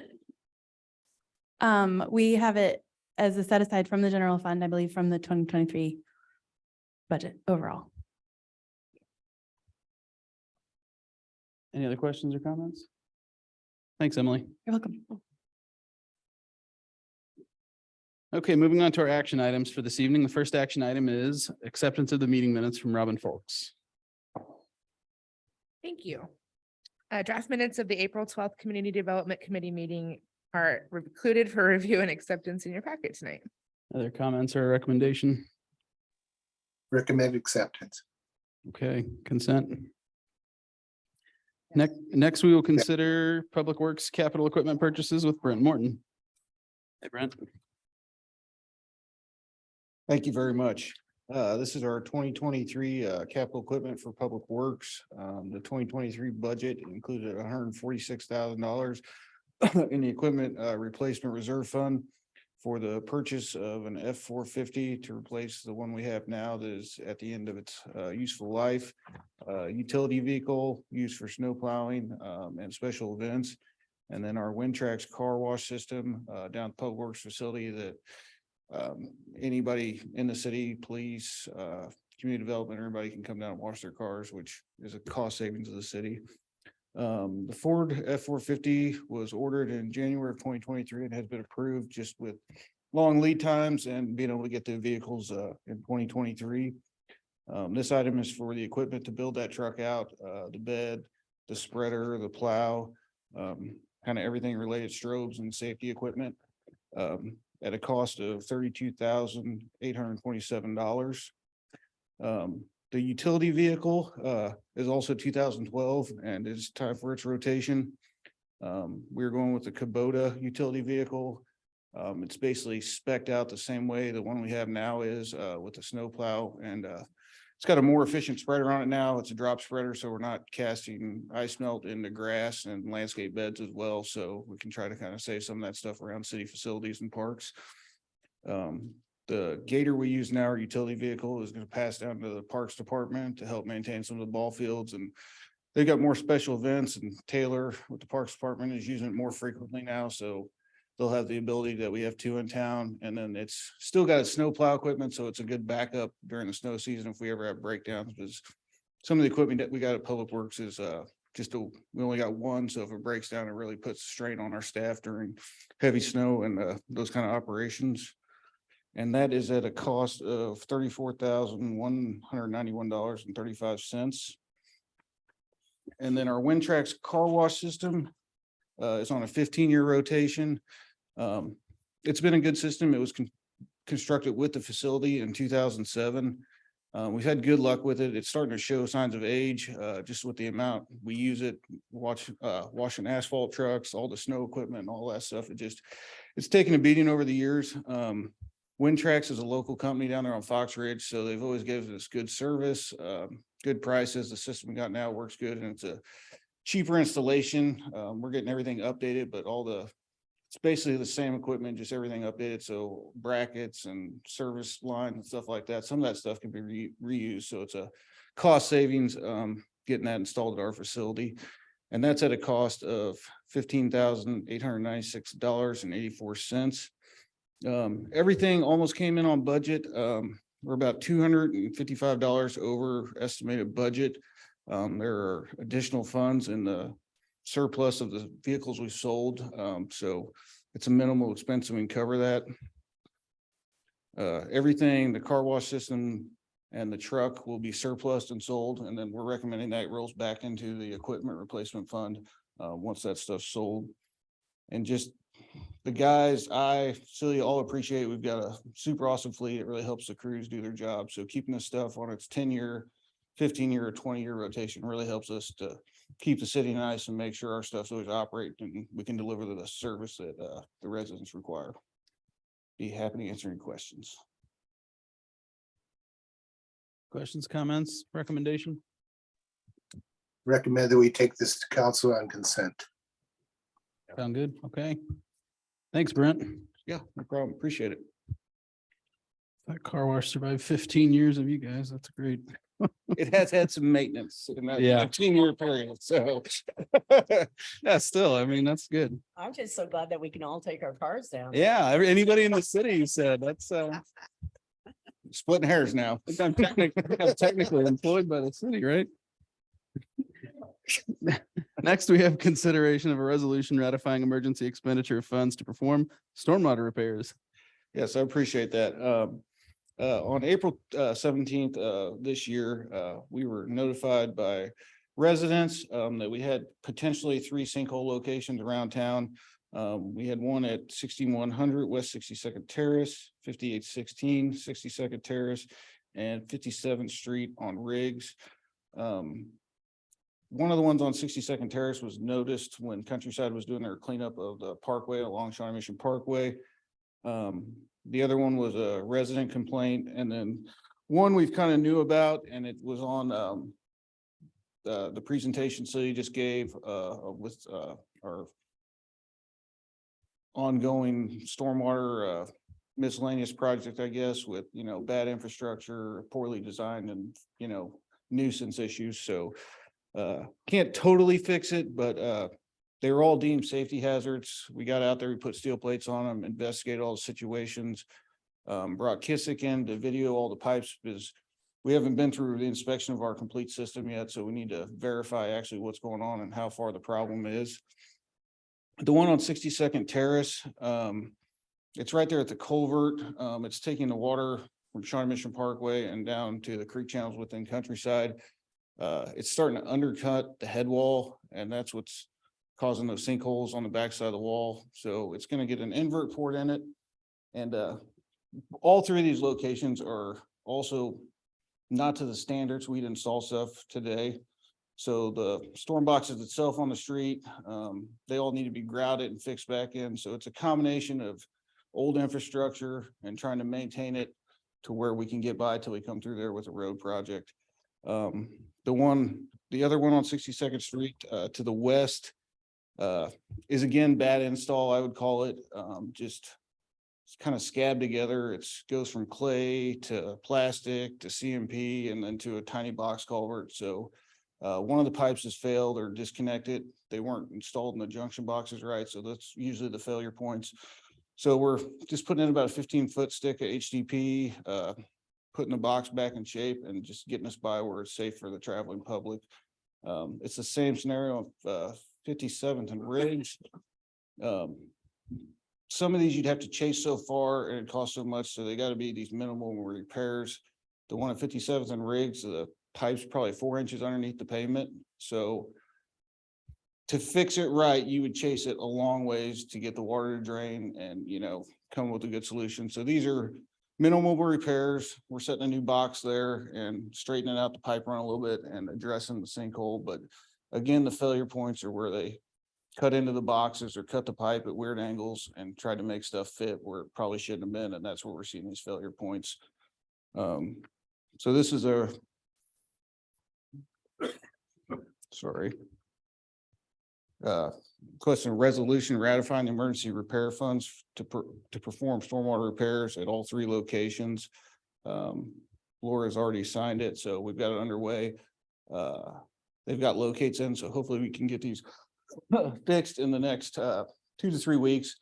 We have it as a set aside from the general fund, I believe, from the 2023 budget overall. Any other questions or comments? Thanks, Emily. You're welcome. Okay, moving on to our action items for this evening. The first action item is acceptance of the meeting minutes from Robin Folks. Thank you. Draft minutes of the April 12th Community Development Committee meeting are included for review and acceptance in your packet tonight. Other comments or recommendation? Recommend acceptance. Okay, consent. Next, we will consider Public Works capital equipment purchases with Brent Morton. Hey, Brent. Thank you very much. This is our 2023 capital equipment for Public Works. The 2023 budget included $146,000 in the equipment replacement reserve fund for the purchase of an F-450 to replace the one we have now that is at the end of its useful life. Utility vehicle used for snow plowing and special events. And then our Wintrax car wash system down at the Public Works facility that anybody in the city, police, community development, everybody can come down and wash their cars, which is a cost savings to the city. The Ford F-450 was ordered in January of 2023 and has been approved just with long lead times and being able to get the vehicles in 2023. This item is for the equipment to build that truck out, the bed, the spreader, the plow, kind of everything related strobes and safety equipment. At a cost of $32,827. The utility vehicle is also 2012 and it's time for its rotation. We're going with the Kubota utility vehicle. It's basically spec'd out the same way the one we have now is with the snow plow and It's got a more efficient spreader on it now. It's a drop spreader, so we're not casting ice melt into grass and landscape beds as well. So we can try to kind of save some of that stuff around city facilities and parks. The gator we use now, our utility vehicle, is going to pass down to the Parks Department to help maintain some of the ball fields, and they've got more special events, and Taylor with the Parks Department is using it more frequently now. So they'll have the ability that we have two in town, and then it's still got a snow plow equipment. So it's a good backup during the snow season if we ever have breakdowns, because some of the equipment that we got at Public Works is we only got one. So if it breaks down, it really puts strain on our staff during heavy snow and those kind of operations. And that is at a cost of $34,191.35. And then our Wintrax car wash system is on a 15-year rotation. It's been a good system. It was constructed with the facility in 2007. We've had good luck with it. It's starting to show signs of age, just with the amount we use it, washing asphalt trucks, all the snow equipment and all that stuff. It's taken a beating over the years. Wintrax is a local company down there on Fox Ridge, so they've always given us good service, good prices. The system we got now works good, and it's a cheaper installation. We're getting everything updated, but it's basically the same equipment, just everything updated. So brackets and service lines and stuff like that. Some of that stuff can be reused. So it's a cost savings, getting that installed at our facility. And that's at a cost of $15,896.84. Everything almost came in on budget. We're about $255 over estimated budget. There are additional funds in the surplus of the vehicles we sold. So it's a minimal expense and we can cover that. Everything, the car wash system and the truck will be surplus and sold. And then we're recommending that rolls back into the equipment replacement fund once that stuff's sold. And just the guys, Celia, all appreciate, we've got a super awesome fleet. It really helps the crews do their job. So keeping this stuff on its 10-year, 15-year, or 20-year rotation really helps us to keep the city nice and make sure our stuff's always operating and we can deliver the service that the residents require. Be happy to answer any questions. Questions, comments, recommendation? Recommend that we take this to council on consent. Sound good? Okay. Thanks, Brent. Yeah, no problem. Appreciate it. That car wash survived 15 years of you guys. That's great. It has had some maintenance in that Yeah. 15-year period. So Yeah, still, I mean, that's good. I'm just so glad that we can all take our cars down. Yeah, anybody in the city, you said, that's splitting hairs now. I'm technically employed by the city, right? Next, we have consideration of a resolution ratifying emergency expenditure of funds to perform stormwater repairs. Yes, I appreciate that. On April 17th this year, we were notified by residents that we had potentially 3 sinkhole locations around town. We had one at 6100 West 62nd Terrace, 5816 62nd Terrace, and 57th Street on Riggs. One of the ones on 62nd Terrace was noticed when Countryside was doing their cleanup of the parkway along Shawnee Mission Parkway. The other one was a resident complaint, and then one we've kind of knew about, and it was on the presentation City just gave with our ongoing stormwater miscellaneous project, I guess, with, bad infrastructure, poorly designed, and, nuisance issues. So can't totally fix it, but they were all deemed safety hazards. We got out there, we put steel plates on them, investigated all the situations, brought Kissick in to video all the pipes, because we haven't been through the inspection of our complete system yet. So we need to verify actually what's going on and how far the problem is. The one on 62nd Terrace, it's right there at the culvert. It's taking the water from Shawnee Mission Parkway and down to the creek channels within Countryside. It's starting to undercut the head wall, and that's what's causing those sinkholes on the backside of the wall. So it's going to get an invert port in it. And all 3 of these locations are also not to the standards. We'd install stuff today. So the storm boxes itself on the street, they all need to be grouted and fixed back in. So it's a combination of old infrastructure and trying to maintain it to where we can get by till we come through there with a road project. The other one on 62nd Street, to the west, is again, bad install, I would call it. Just it's kind of scabbed together. It's goes from clay to plastic to CMP and then to a tiny box culvert. So one of the pipes has failed or disconnected. They weren't installed in the junction boxes right. So that's usually the failure points. So we're just putting in about a 15-foot stick of HDP, putting the box back in shape and just getting us by where it's safe for the traveling public. It's the same scenario of 57th and Ridge. Some of these you'd have to chase so far and it costs so much, so they got to be these minimal repairs. The one at 57th and Riggs, the pipe's probably 4 inches underneath the pavement. So to fix it right, you would chase it a long ways to get the water to drain and, you know, come with a good solution. So these are minimal repairs. We're setting a new box there and straightening out the pipe run a little bit and addressing the sinkhole. But again, the failure points are where they cut into the boxes or cut the pipe at weird angles and try to make stuff fit where it probably shouldn't have been. And that's where we're seeing these failure points. So this is a, question of resolution ratifying the emergency repair funds to perform stormwater repairs at all 3 locations. Laura's already signed it, so we've got it underway. They've got locates in, so hopefully we can get these fixed in the next 2 to 3 weeks.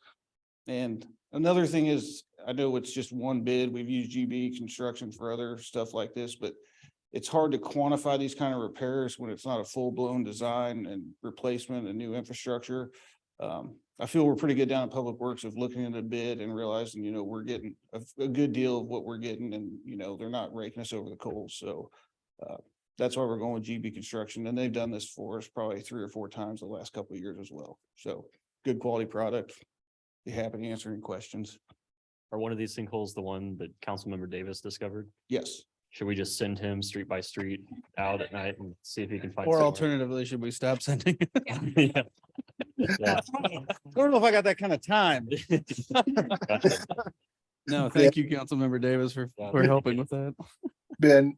And another thing is, I know it's just one bid. We've used GB construction for other stuff like this, but it's hard to quantify these kind of repairs when it's not a full-blown design and replacement and new infrastructure. I feel we're pretty good down at Public Works of looking at a bid and realizing, you know, we're getting a good deal of what we're getting and, you know, they're not raking us over the coals. So that's why we're going with GB Construction, and they've done this for us probably 3 or 4 times the last couple of years as well. So good quality product. Be happy to answer any questions. Are one of these sinkholes the one that Councilmember Davis discovered? Yes. Should we just send him street by street out at night and see if he can find? Or somewhere? alternatively, should we stop sending? Yeah. Yeah. I don't know if I got that kind of time. Gotcha. No, thank you, Councilmember Davis, for helping with that. Ben,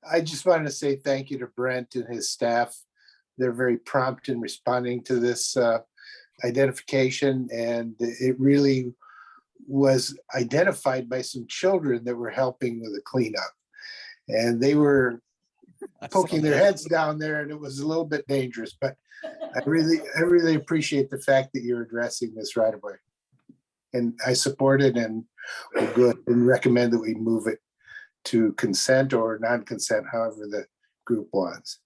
I just wanted to say thank you to Brent and his staff. They're very prompt in responding to this identification, and it really was identified by some children that were helping with the cleanup. And they were poking their heads down there, and it was a little bit dangerous, but I really appreciate the fact that you're addressing this right away. And I support it, and we're good, and recommend that we move it to consent or non-consent, however the group wants.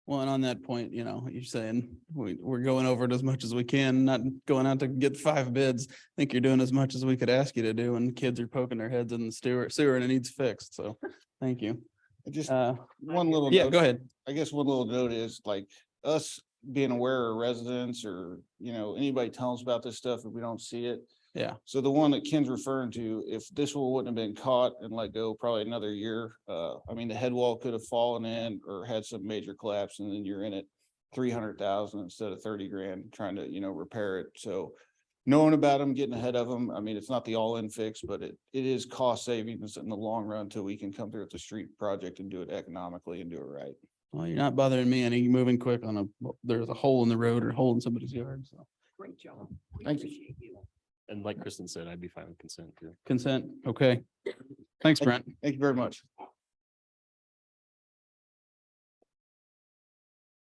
Well, and on that point, you know, you're saying we're going over it as much as we can, not going out to get 5 bids. I think you're doing as much as we could ask you to do, and kids are poking their heads in the sewer and it needs fixed. So thank you. Just one little. Yeah, note. go ahead. I guess one little note is like us being aware of residents or, you know, anybody telling us about this stuff if we don't see it. Yeah. So the one that Ken's referring to, if this one wouldn't have been caught and let go probably another year, I mean, the head wall could have fallen in or had some major collapse, and then you're in it 300,000 instead of 30 grand trying to, you know, repair it. So knowing about them, getting ahead of them. I mean, it's not the all-in fix, but it is cost savings in the long run until we can come through with the street project and do it economically and do it right. Well, you're not bothering me any moving quick on there's a hole in the road or hole in somebody's yard. So Great job. We Thank you. appreciate you. And like Kristen said, I'd be fine with consent too. consent. Okay. Thanks, Brent. Thank you very much.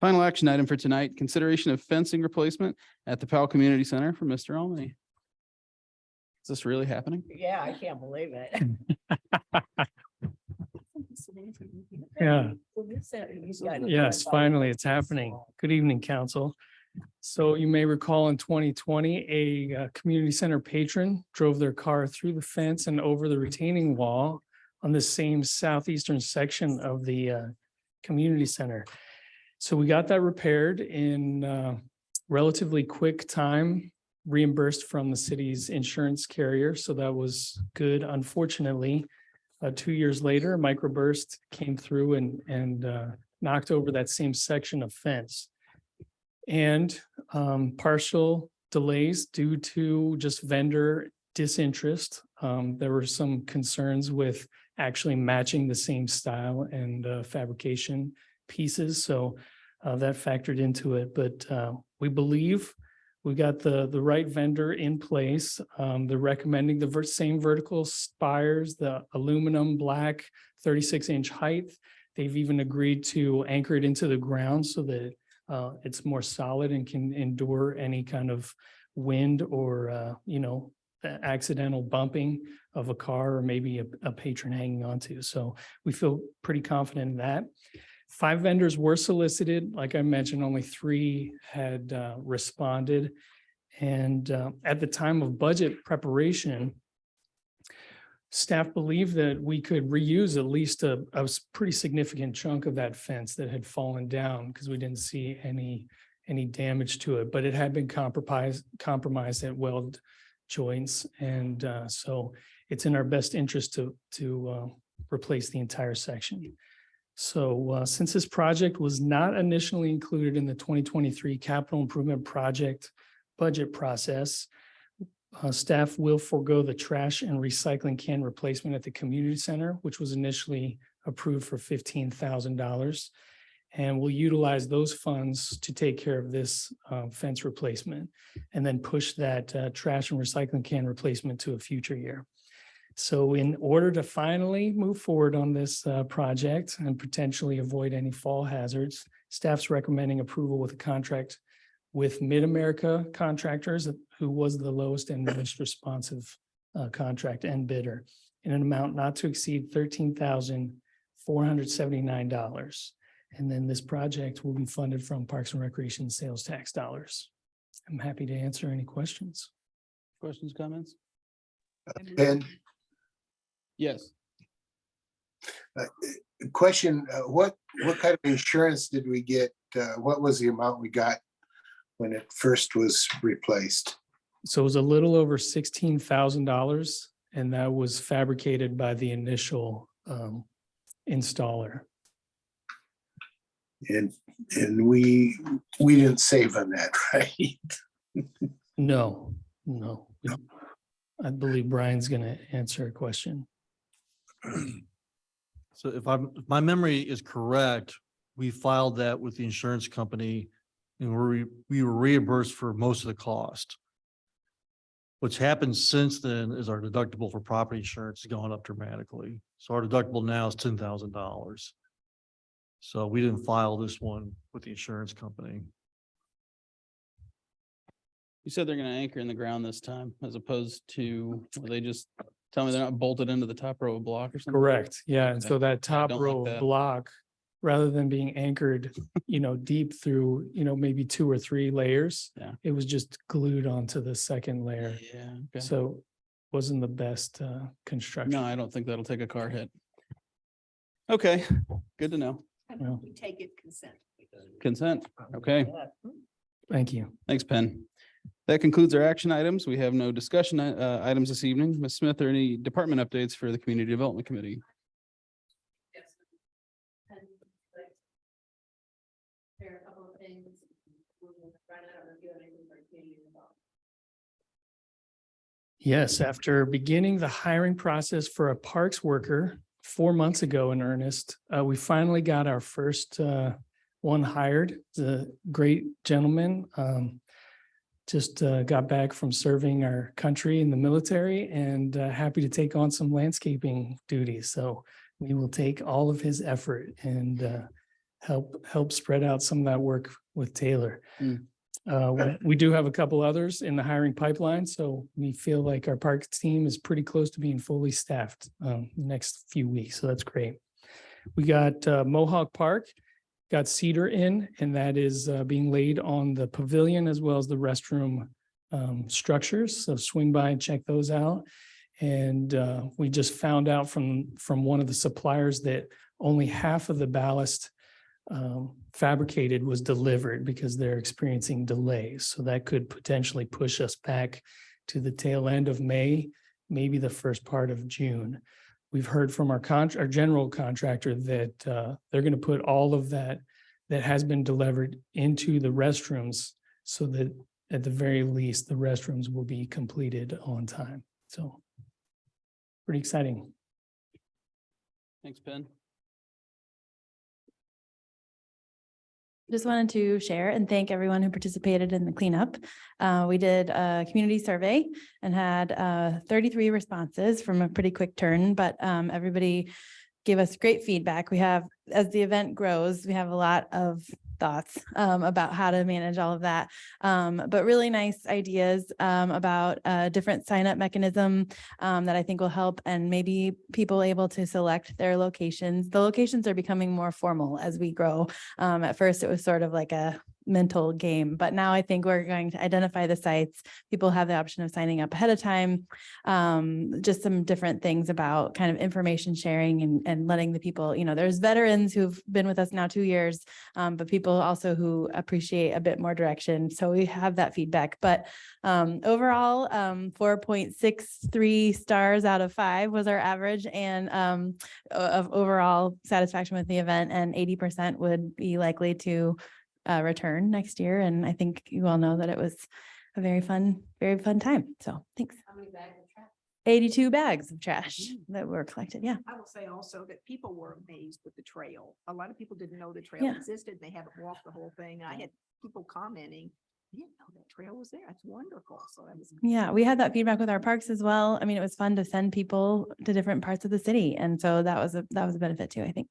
Final action item for tonight, consideration of fencing replacement at the Powell Community Center for Mr. Almany. Is this really happening? Yeah, I can't believe it. Yeah. He's got- Yes, finally, it's happening. Good evening, council. So you may recall in 2020, a community center patron drove their car through the fence and over the retaining wall on the same southeastern section of the community center. So we got that repaired in relatively quick time, reimbursed from the city's insurance carrier. So that was good. Unfortunately, 2 years later, microburst came through and knocked over that same section of fence. And partial delays due to just vendor disinterest. There were some concerns with actually matching the same style and fabrication pieces. So that factored into it, but we believe we got the right vendor in place. They're recommending the same vertical spires, the aluminum black 36-inch height. They've even agreed to anchor it into the ground so that it's more solid and can endure any kind of wind or accidental bumping of a car or maybe a patron hanging onto. So we feel pretty confident in that. 5 vendors were solicited. Like I mentioned, only 3 had responded. And at the time of budget preparation, staff believed that we could reuse at least a pretty significant chunk of that fence that had fallen down because we didn't see any damage to it, but it had been compromised at weld joints. And so it's in our best interest to replace the entire section. So since this project was not initially included in the 2023 capital improvement project budget process, staff will forego the trash and recycling can replacement at the community center, which was initially approved for $15,000. And we'll utilize those funds to take care of this fence replacement and then push that trash and recycling can replacement to a future year. So in order to finally move forward on this project and potentially avoid any fall hazards, staff's recommending approval with a contract with Mid-America Contractors, who was the lowest and most responsive contract and bidder, in an amount not to exceed $13,479. And then this project will be funded from Parks and Recreation sales tax dollars. I'm happy to answer any questions. Questions, comments? Ben, Yes. question, what kind of insurance did we get? What was the amount we got when it first was replaced? So it was a little over $16,000, and that was fabricated by the initial installer. And we didn't save on that, right? No. I believe Brian's going to answer a question. So if my memory is correct, we filed that with the insurance company and we were reimbursed for most of the cost. What's happened since then is our deductible for property insurance has gone up dramatically. So our deductible now is $10,000. So we didn't file this one with the insurance company. You said they're going to anchor in the ground this time as opposed to, well, they just tell me they're not bolted into the top row of block or something? Correct. Yeah. And so that top don't row like of that. block, rather than being anchored, deep through, maybe 2 or 3 layers, Yeah. it was just glued onto the second layer. Yeah. Okay. So wasn't the best construction. No, I don't think that'll take a car hit. Okay, good to know. No. We take it consent. Consent. Okay, Thank you. thanks, Penn. That concludes our action items. We have no discussion items this evening. Ms. Smith, are any department updates for the Community Development Committee? Yes. And like, there are a couple of things. Brian, I don't know if you have anything for community involved. Yes, after beginning the hiring process for a parks worker 4 months ago in earnest, we finally got our first one hired. The great gentleman just got back from serving our country in the military and happy to take on some landscaping duties. So we will take all of his effort and help spread out some of that work with Taylor. We do have a couple others in the hiring pipeline, so we feel like our parks team is pretty close to being fully staffed the next few weeks. So that's great. We got Mohawk Park, got cedar in, and that is being laid on the pavilion as well as the restroom structures. So swing by and check those out. And we just found out from one of the suppliers that only half of the ballast fabricated was delivered because they're experiencing delays. So that could potentially push us back to the tail end of May, maybe the first part of June. We've heard from our general contractor that they're going to put all of that has been delivered into the restrooms so that at the very least, the restrooms will be completed on time. So pretty exciting. Thanks, Ben. Just wanted to share and thank everyone who participated in the cleanup. We did a community survey and had 33 responses from a pretty quick turn, but everybody gave us great feedback. We have, as the event grows, we have a lot of thoughts about how to manage all of that. But really nice ideas about a different sign up mechanism that I think will help, and maybe people able to select their locations. The locations are becoming more formal as we grow. At first, it was sort of like a mental game, but now I think we're going to identify the sites. People have the option of signing up ahead of time. Just some different things about kind of information sharing and letting the people, you know, there's veterans who've been with us now 2 years, but people also who appreciate a bit more direction. So we have that feedback, but overall, 4.63 stars out of 5 was our average, and of overall satisfaction with the event, and 80% would be likely to return next year. And I think you all know that it was a very fun time. So thanks. How many bags of trash? 82 bags of trash that were collected. Yeah. I will say also that people were amazed with the trail. A lot of people didn't know the trail Yeah. existed. They haven't walked the whole thing. I had people commenting, I didn't know that trail was there. It's wonderful. So that was. Yeah, we had that feedback with our parks as well. I mean, it was fun to send people to different parts of the city. And so that was a benefit too, I think.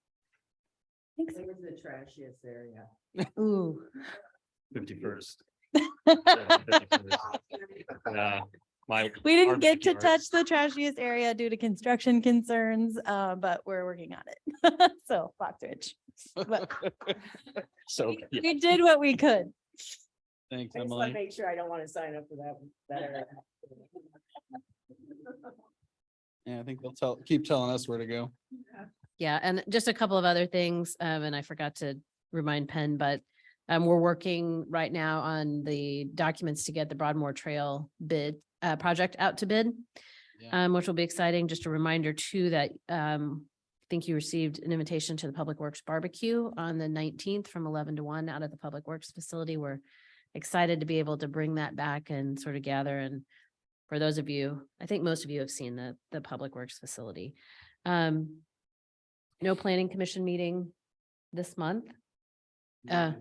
Thanks. Where was the trashiest area? Ooh. 51st. My. We didn't our get to backyard. touch the trashiest area due to construction concerns, but we're working on it. So Foxridge. But So, yeah. we did what we could. Thanks, I just want to Emily. make sure I don't want to sign up for that area. Yeah, I think they'll keep telling us where to go. Yeah, and just a couple of other things, and I forgot to remind Penn, but we're working right now on the documents to get the Broadmoor Trail bid project out to bid, Yeah. which will be exciting. Just a reminder too that I think you received an invitation to the Public Works Barbecue on the 19th from 11 to 1 out of the Public Works facility. We're excited to be able to bring that back and sort of gather. And for those of you, I think most of you have seen the Public Works facility. No planning commission meeting this month. The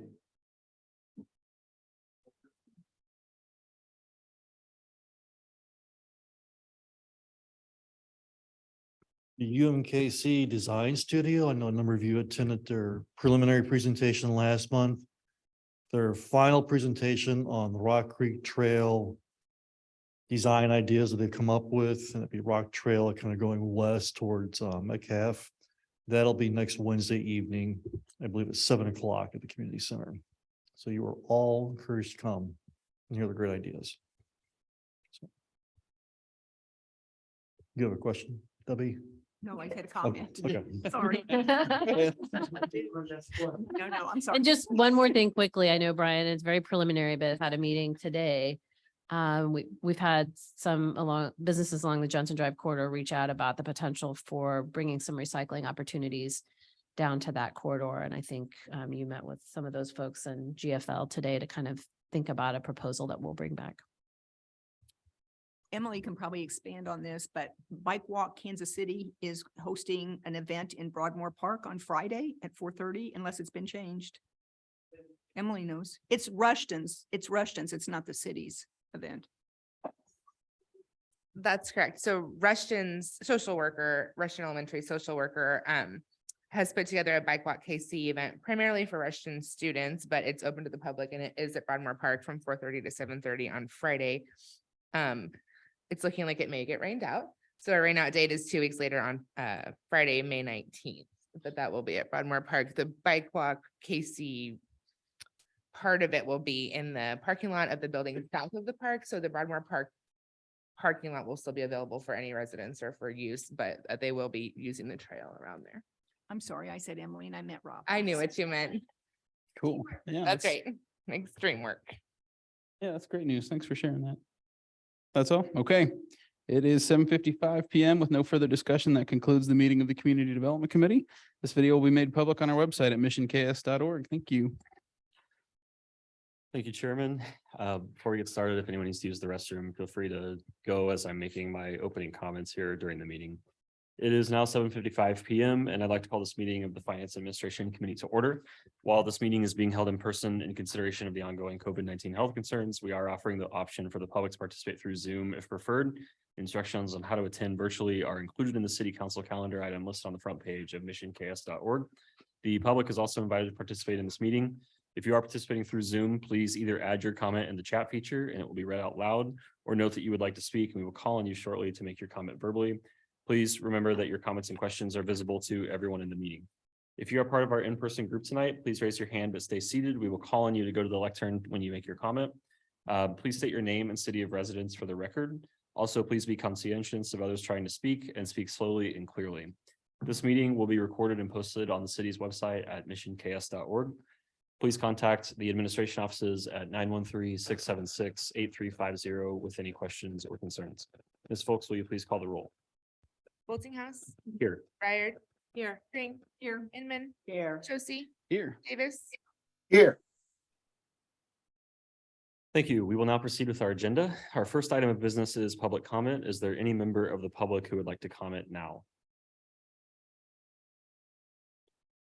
UMKC Design Studio, I know a number of you attended their preliminary presentation last month. Their final presentation on the Rock Creek Trail design ideas that they've come up with, and it'd be Rock Trail kind of going west towards Metcalf. That'll be next Wednesday evening, I believe it's 7 o'clock at the community center. So you are all encouraged to come and hear the great ideas. So. You have a question, Debbie? No, I had a Okay, comment. okay. Sorry. And No, I'm sorry. just one more thing quickly. I know, Brian, it's very preliminary, but I've had a meeting today. We've had some businesses along the Johnson Drive corridor reach out about the potential for bringing some recycling opportunities down to that corridor. And I think you met with some of those folks in GFL today to kind of think about a proposal that we'll bring back. Emily can probably expand on this, but Bike Walk Kansas City is hosting an event in Broadmoor Park on Friday at 4:30, unless it's been changed. Emily knows. It's Rushton's. It's not the city's event. That's correct. So Rushton's social worker, Rushton Elementary social worker, has put together a Bike Walk KC event primarily for Rushton students, but it's open to the public, and it is at Broadmoor Park from 4:30 to 7:30 on Friday. It's looking like it may get rained out. So our rain out date is 2 weeks later on Friday, May 19th, but that will be at Broadmoor Park. The Bike Walk KC part of it will be in the parking lot of the building south of the park. So the Broadmoor Park parking lot will still be available for any residents or for use, but they will be using the trail around there. I'm sorry, I said Emily and I meant Rob. I knew what you meant. Cool. Yeah. That's right. Extreme work. Yeah, that's great news. Thanks for sharing that. That's all. Okay. It is 7:55 PM with no further discussion. That concludes the meeting of the Community Development Committee. This video will be made public on our website at missionks.org. Thank you. Thank you, Chairman. Before we get started, if anyone needs to use the restroom, feel free to go as I'm making my opening comments here during the meeting. It is now 7:55 PM and I'd like to call this meeting of the Finance Administration Committee to order. While this meeting is being held in person in consideration of the ongoing COVID-19 health concerns, we are offering the option for the public to participate through Zoom if preferred. Instructions on how to attend virtually are included in the City Council calendar item listed on the front page of missionks.org. The public is also invited to participate in this meeting. If you are participating through Zoom, please either add your comment in the chat feature and it will be read out loud, or note that you would like to speak and we will call on you shortly to make your comment verbally. Please remember that your comments and questions are visible to everyone in the meeting. If you are part of our in-person group tonight, please raise your hand but stay seated. We will call on you to go to the lectern when you make your comment. Please state your name and city of residence for the record. Also, please be conscientious of others trying to speak and speak slowly and clearly. This meeting will be recorded and posted on the city's website at missionks.org. Please contact the administration offices at 913-676-8350 with any questions or concerns. Ms. Folks, will you please call the roll? Boltinghouse, Here. Ryard, Here. Green, here, Inman, Here. Chociej, Here. Davis. Here, Thank you. We will now proceed with our agenda. Our first item of business is public comment. Is there any member of the public who would like to comment now?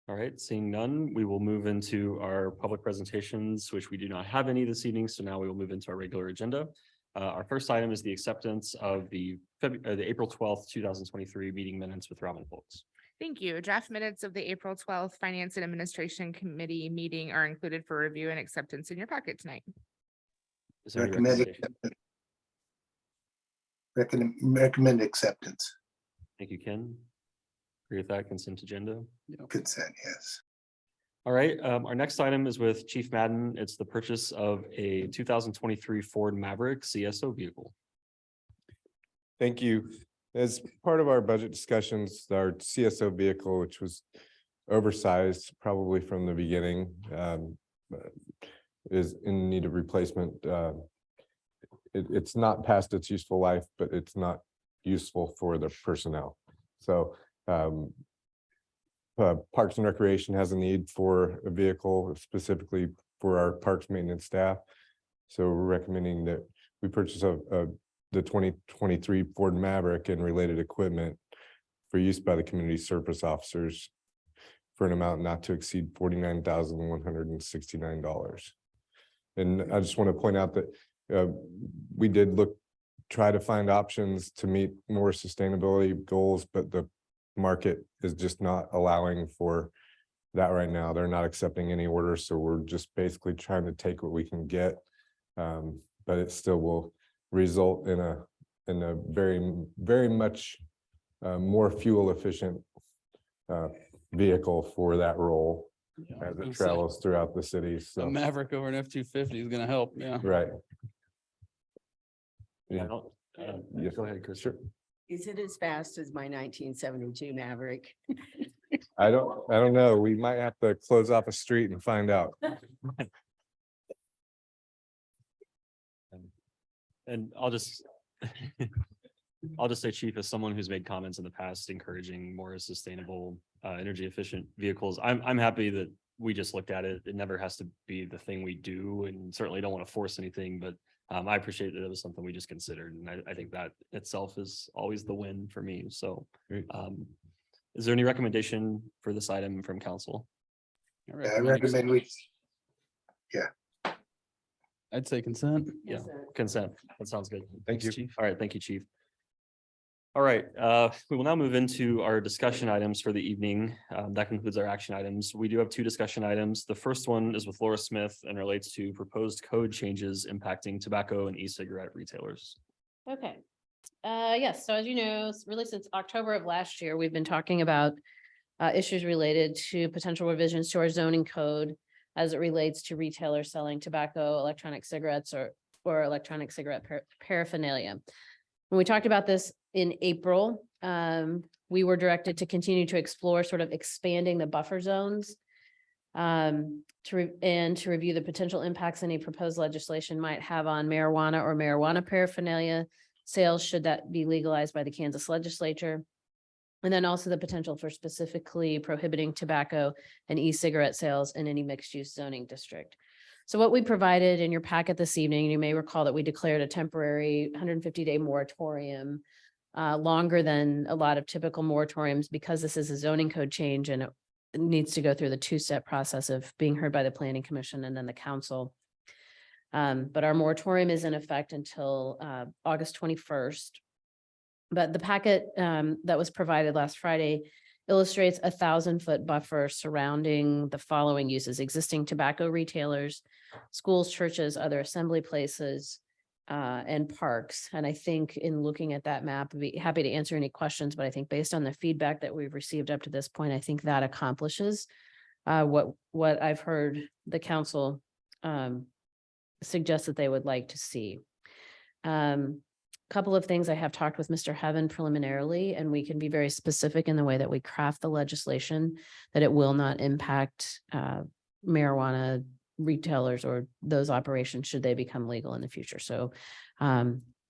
All right, seeing none, we will move into our public presentations, which we do not have any this evening. So now we will move into our regular agenda. Our first item is the acceptance of the April 12th, 2023 meeting minutes with Robin Folks. Thank you. Draft minutes of the April 12th Finance and Administration Committee meeting are included for review and acceptance in your packet tonight. Is there any recommend recommendation? recommend acceptance, Thank you, Ken. Agree with that consent agenda. consent, yes. All right, our next item is with Chief Madden. It's the purchase of a 2023 Ford Maverick CSO vehicle. Thank you. As part of our budget discussions, our CSO vehicle, which was oversized probably from the beginning, is in need of replacement. It's not past its useful life, but it's not useful for the personnel. So Parks and Recreation has a need for a vehicle specifically for our parks maintenance staff. So we're recommending that we purchase the 2023 Ford Maverick and related equipment for use by the community service officers for an amount not to exceed $49,169. And I just want to point out that we did try to find options to meet more sustainability goals, but the market is just not allowing for that right now. They're not accepting any orders, so we're just basically trying to take what we can get, but it still will result in a very much more fuel efficient vehicle for that role as it travels throughout the city. A So Maverick over an F-250 is gonna help, yeah. right. Yeah. Yes. Go ahead, Chris. Sure. Is it as fast as my 1972 Maverick? I don't know. We might have to close off a street and find out. And I'll just say, Chief, as someone who's made comments in the past encouraging more sustainable, energy efficient vehicles, I'm happy that we just looked at it. It never has to be the thing we do, and certainly don't want to force anything, but I appreciate that it was something we just considered, and I think that itself is always the win for me. So is there any recommendation for this item from council? I recommend we, I'd say consent. Yeah, consent. That sounds good. Thank you. Chief. All right, thank you, Chief. All right, we will now move into our discussion items for the evening. That concludes our action items. We do have two discussion items. The first one is with Laura Smith and relates to proposed code changes impacting tobacco and e-cigarette retailers. Okay. Yes, so as you know, really since October of last year, we've been talking about issues related to potential revisions to our zoning code as it relates to retailers selling tobacco, electronic cigarettes, or electronic cigarette paraphernalia. When we talked about this in April, we were directed to continue to explore sort of expanding the buffer zones and to review the potential impacts any proposed legislation might have on marijuana or marijuana paraphernalia sales, should that be legalized by the Kansas legislature. And then also the potential for specifically prohibiting tobacco and e-cigarette sales in any mixed use zoning district. So what we provided in your packet this evening, you may recall that we declared a temporary 150-day moratorium, longer than a lot of typical moratoriums, because this is a zoning code change and it needs to go through the two-step process of being heard by the planning commission and then the council. But our moratorium is in effect until August 21st. But the packet that was provided last Friday illustrates 1,000-foot buffer surrounding the following uses: existing tobacco retailers, schools, churches, other assembly places, and parks. And I think in looking at that map, I'd be happy to answer any questions, but I think based on the feedback that we've received up to this point, I think that accomplishes what I've heard the council suggest that they would like to see. Couple of things I have talked with Mr. Heaven preliminarily, and we can be very specific in the way that we craft the legislation, that it will not impact marijuana retailers or those operations should they become legal in the future. So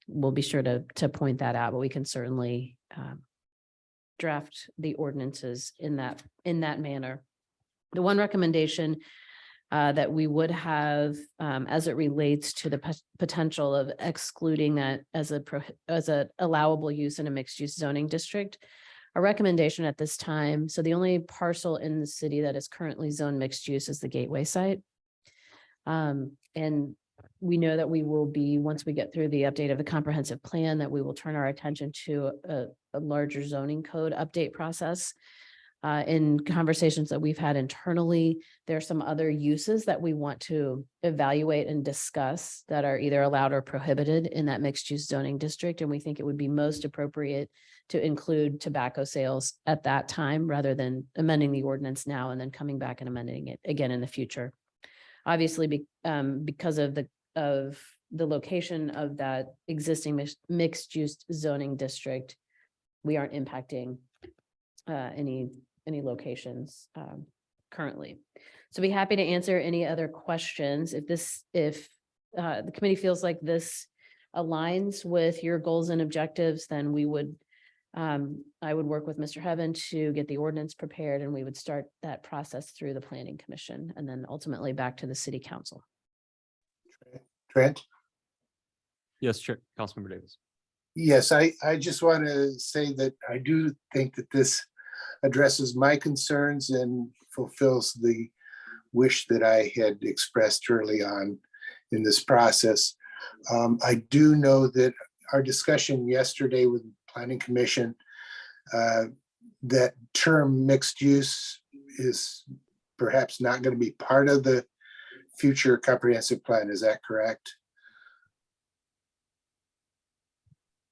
we'll be sure to point that out, but we can certainly draft the ordinances in that manner. The one recommendation that we would have as it relates to the potential of excluding that as a allowable use in a mixed use zoning district. Our recommendation at this time, so the only parcel in the city that is currently zoned mixed use is the Gateway site. And we know that we will be, once we get through the update of the comprehensive plan, that we will turn our attention to a larger zoning code update process. In conversations that we've had internally, there are some other uses that we want to evaluate and discuss that are either allowed or prohibited in that mixed use zoning district. And we think it would be most appropriate to include tobacco sales at that time, rather than amending the ordinance now and then coming back and amending it again in the future. Obviously, because of the location of that existing mixed use zoning district, we aren't impacting any locations currently. So be happy to answer any other questions. If the committee feels like this aligns with your goals and objectives, then I would work with Mr. Heaven to get the ordinance prepared, and we would start that process through the planning commission and then ultimately back to the city council. Trent? Yes, Chair, Councilmember Davis. Yes, I just want to say that I do think that this addresses my concerns and fulfills the wish that I had expressed early on in this process. I do know that our discussion yesterday with the Planning Commission, that term mixed use is perhaps not going to be part of the future comprehensive plan. Is that correct?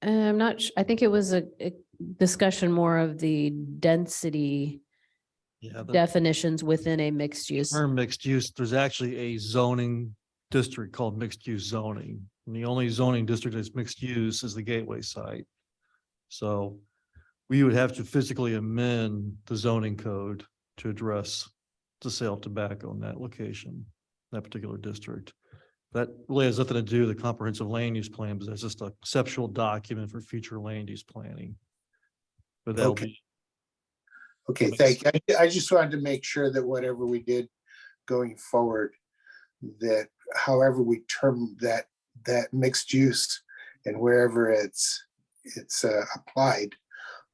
I'm not, I think it was a discussion more of the density definitions within a mixed use. Term mixed use, there's actually a zoning district called mixed use zoning. And the only zoning district that's mixed use is the Gateway site. So we would have to physically amend the zoning code to address the sale of tobacco in that location, that particular district. That really has nothing to do with the comprehensive land use plan, because that's just a conceptual document for future land use planning. But that'll be. Okay, thank you. I just wanted to make sure that whatever we did going forward, that however we term that mixed use and wherever it's applied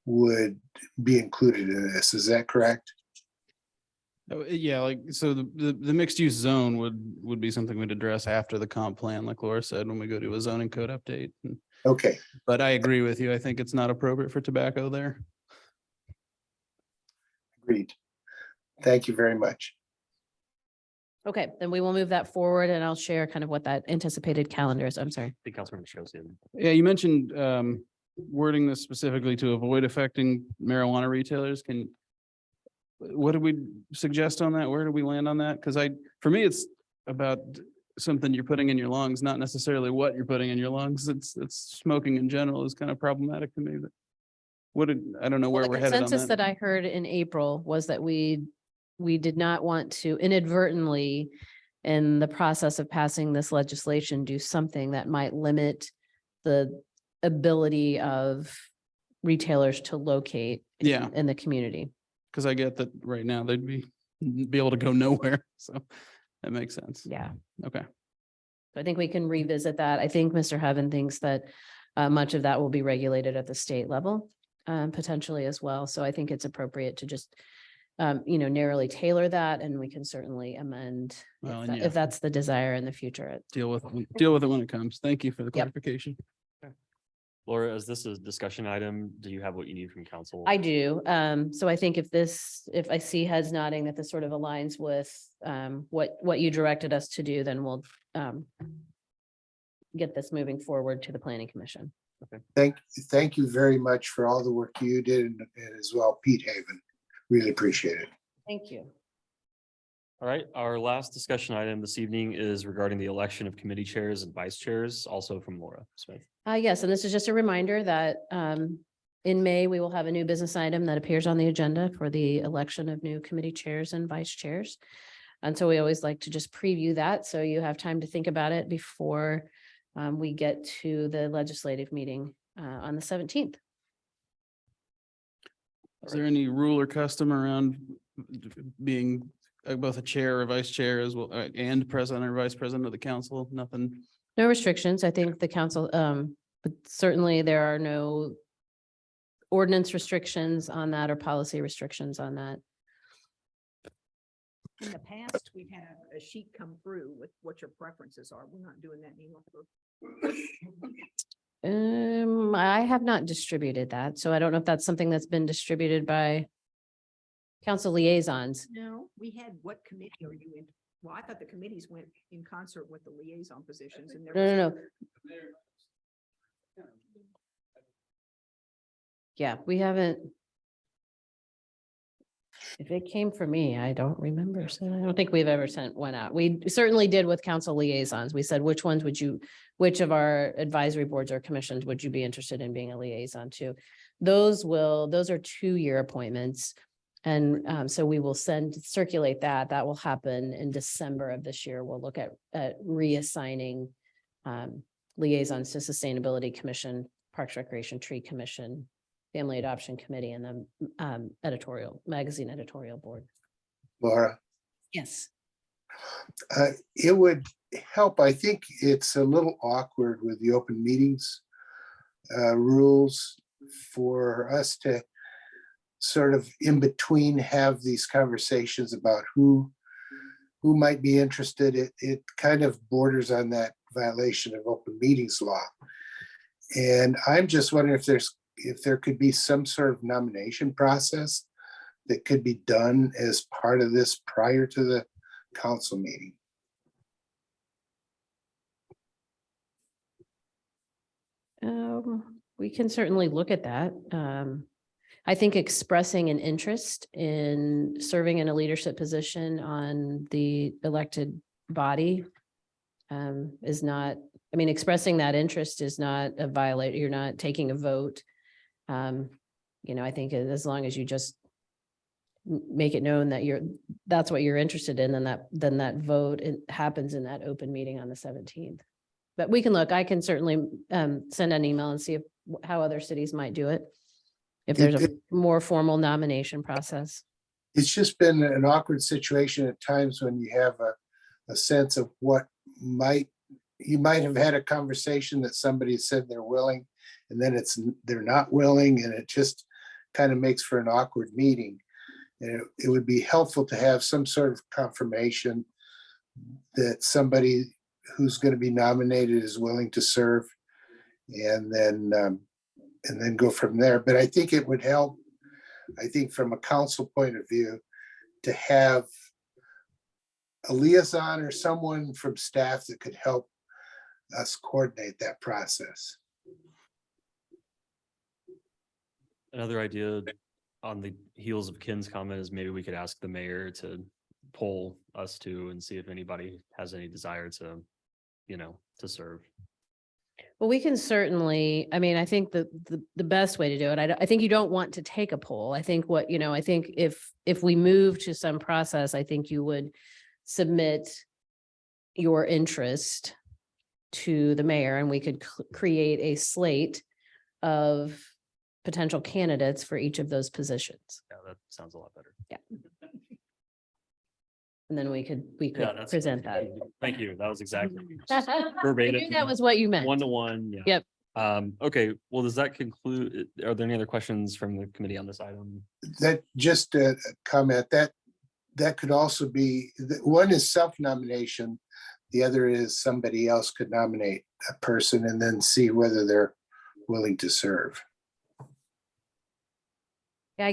would be included in this. Is that correct? Yeah, like, so the mixed use zone would be something we'd address after the comp plan, like Laura said, when we go to a zoning code update. Okay. But I agree with you. I think it's not appropriate for tobacco there. Agreed. Thank you very much. Okay, then we will move that forward and I'll share kind of what that anticipated calendar is. I'm sorry. I think Councilmember Chociej. Yeah, you mentioned wording this specifically to avoid affecting marijuana retailers. What did we suggest on that? Where do we land on that? Because for me, it's about something you're putting in your lungs, not necessarily what you're putting in your lungs. It's smoking in general is kind of problematic to me. But I don't know where we're headed on Consensus that. that I heard in April was that we did not want to inadvertently, in the process of passing this legislation, do something that might limit the ability of retailers to locate in the community. Because I get that right now they'd be able to go nowhere. So That makes sense. Yeah. Okay. So I think we can revisit that. I think Mr. Heaven thinks that much of that will be regulated at the state level, potentially as well. So I think it's appropriate to just, narrowly tailor that, and we can certainly amend Well, if and that- yeah. if that's the desire in the future. Deal with it when it comes. Thank you for the clarification. Laura, is this a discussion item? Do you have what you need from council? I do. So I think if I see heads nodding that this sort of aligns with what you directed us to do, then we'll get this moving forward to the planning commission. Thank you very much for all the work you did and as well, Pete Haven. Really appreciate it. Thank you. All right, our last discussion item this evening is regarding the election of committee chairs and vice chairs, also from Laura Smith. Yes, and this is just a reminder that in May, we will have a new business item that appears on the agenda for the election of new committee chairs and vice chairs. And so we always like to just preview that, so you have time to think about it before we get to the legislative meeting on the 17th. Is there any rule or custom around being both a chair or vice chair as well, and president or vice president of the council? Nothing. No restrictions. I think the council, but certainly there are no ordinance restrictions on that or policy restrictions on that. In the past, we've had a sheet come through with what your preferences are. We're not doing that anymore. I have not distributed that, so I don't know if that's something that's been distributed by council liaisons. No, we had, what committee are you in? Well, I thought the committees went in concert with the liaison positions and there. No. Yeah, we haven't. If it came from me, I don't remember. So I don't think we've ever sent one out. We certainly did with council liaisons. We said, which of our advisory boards or commissions would you be interested in being a liaison to? Those are 2-year appointments. And so we will circulate that. That will happen in December of this year. We'll look at reassigning liaisons to Sustainability Commission, Parks Recreation Tree Commission, Family Adoption Committee, and the magazine editorial board. Laura, Yes. it would help. I think it's a little awkward with the open meetings rules for us to sort of in between have these conversations about who might be interested. It kind of borders on that violation of open meetings law. And I'm just wondering if there could be some sort of nomination process that could be done as part of this prior to the council meeting. We can certainly look at that. I think expressing an interest in serving in a leadership position on the elected body is not, expressing that interest is not a violation. You're not taking a vote. I think as long as you just make it known that that's what you're interested in, then that vote happens in that open meeting on the 17th. But we can look. I can certainly send an email and see how other cities might do it, if there's a more formal nomination process. It's just been an awkward situation at times when you have a sense of what you might have had a conversation that somebody said they're willing, and then they're not willing, and it just kind of makes for an awkward meeting. And it would be helpful to have some sort of confirmation that somebody who's going to be nominated is willing to serve, and then go from there. But I think it would help, from a council point of view, to have a liaison or someone from staff that could help us coordinate that process. Another idea on the heels of Ken's comment is maybe we could ask the mayor to poll us too and see if anybody has any desire to serve. Well, we can certainly, I think the best way to do it, I think you don't want to take a poll. I think if we move to some process, I think you would submit your interest to the mayor, and we could create a slate of potential candidates for each of those positions. Yeah, that sounds a lot better. Yeah. And then we could Yeah, that's. present that. Thank you. That was exactly. I verbatim. knew that was what you meant. One to one, yeah. Yep. Okay, well, does that conclude, are there any other questions from the committee on this item? That just a comment that could also be, one is self-nomination. The other is somebody else could nominate a person and then see whether they're willing to serve. Yeah,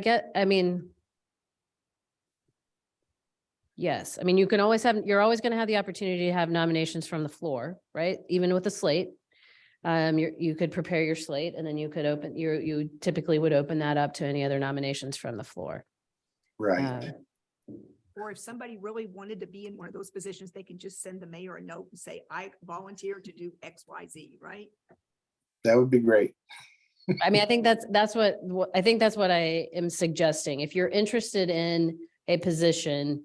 yes, I mean, you can always you're always going to have the opportunity to have nominations from the floor, right? Even with the slate. You could prepare your slate and then you could you typically would open that up to any other nominations from the floor. Right. Or if somebody really wanted to be in one of those positions, they can just send the mayor a note and say, I volunteer to do X, Y, Z, right? That would be great. I mean, I think that's what I am suggesting. If you're interested in a position,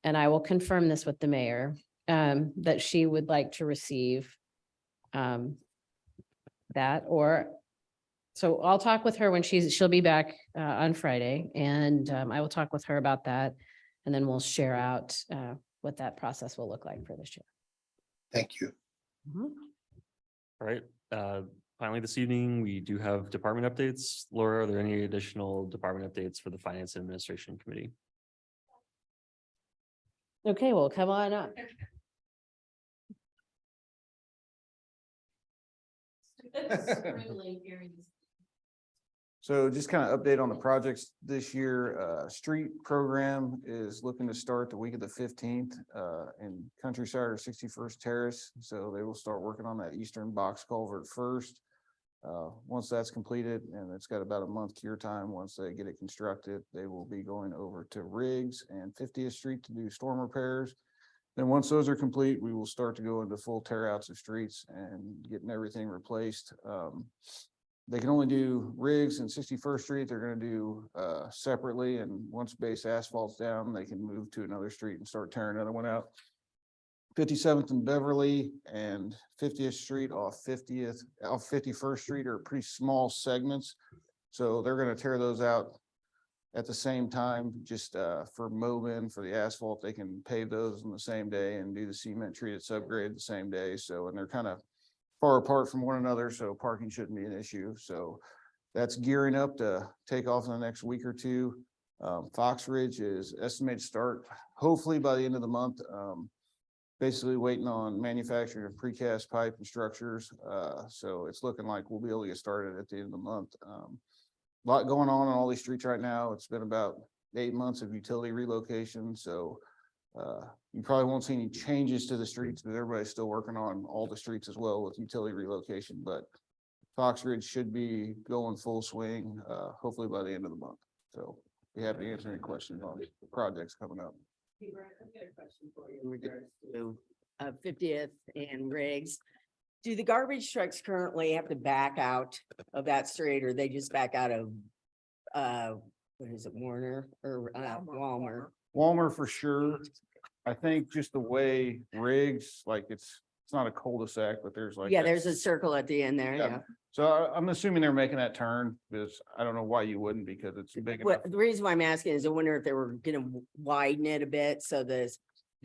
and I will confirm this with the mayor, that she would like to receive that, or, so I'll talk with her when she'll be back on Friday, and I will talk with her about that. And then we'll share out what that process will look like for this year. Thank you. All right, finally, this evening, we do have department updates. Laura, are there any additional department updates for the Finance and Administration Committee? Okay, well, come on up. So just kind of update on the projects this year. Street program is looking to start the week of the 15th in Countryside or 61st Terrace. So they will start working on that eastern box culvert first. Once that's completed, and it's got about a month cure time, once they get it constructed, they will be going over to Riggs and 50th Street to do storm repairs. Then once those are complete, we will start to go into full tear outs of streets and getting everything replaced. They can only do Riggs and 61st Street. They're going to do separately. And once base asphalt's down, they can move to another street and start tearing another one out. 57th and Beverly and 50th Street off 51st Street are pretty small segments. So they're going to tear those out at the same time, just for mowing, for the asphalt. They can pave those on the same day and do the cement treated subgrade the same day. So, and they're kind of far apart from one another, so parking shouldn't be an issue. So that's gearing up to take off in the next week or two. Fox Ridge is estimated to start hopefully by the end of the month. Basically waiting on manufacturing of precast pipe and structures. So it's looking like we'll be able to get started at the end of the month. A lot going on all these streets right now. It's been about 8 months of utility relocation. So you probably won't see any changes to the streets, but everybody's still working on all the streets as well with utility relocation. But Fox Ridge should be going full swing, hopefully by the end of the month. So be happy to answer any questions on the projects coming up. I've got a question for you in regards to 50th and Riggs. Do the garbage trucks currently have to back out of that street, or they just back out of what is it, Warner or Walmart? Walmart for sure. I think just the way Riggs, like it's not a cul-de-sac, but there's like. Yeah, there's a circle at the end there, yeah. So I'm assuming they're making that turn, because I don't know why you wouldn't, because it's big enough. Well, the reason why I'm asking is I wonder if they were gonna widen it a bit so the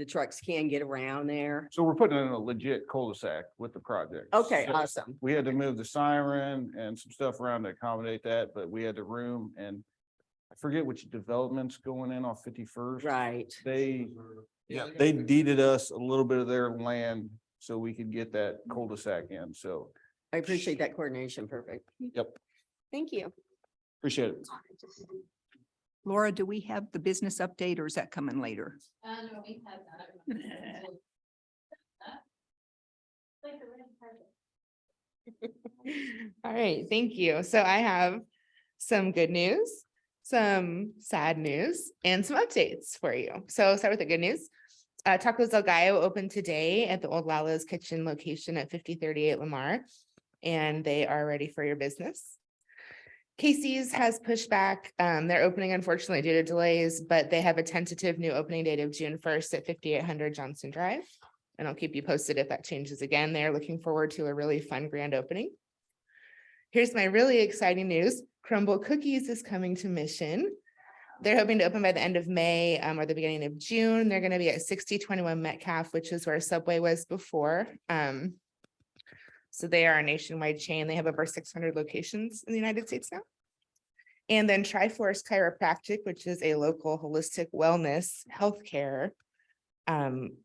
trucks can get around there. So we're putting in a legit cul-de-sac with the project. Okay, So awesome. we had to move the siren and some stuff around to accommodate that, but we had the room, and I forget which development's going in off 51st. Right. They deeded us a little bit of their land so we could get that cul-de-sac in. So I appreciate that coordination. Perfect. Yep. Thank you. Appreciate it. Laura, do we have the business update or is that coming later? No, we have that. All right, thank you. So I have some good news, some sad news, and some updates for you. So I'll start with the good news. Tacos El Gallo opened today at the old Lala's Kitchen location at 5038 Lamar, and they are ready for your business. Casey's has pushed back their opening, unfortunately, due to delays, but they have a tentative new opening date of June 1st at 5800 Johnson Drive. And I'll keep you posted if that changes again. They're looking forward to a really fun grand opening. Here's my really exciting news. Crumble Cookies is coming to Mission. They're hoping to open by the end of May or the beginning of June. They're going to be at 6021 Metcalf, which is where Subway was before. So they are a nationwide chain. They have over 600 locations in the United States now. And then Triforce Chiropractic, which is a local holistic wellness healthcare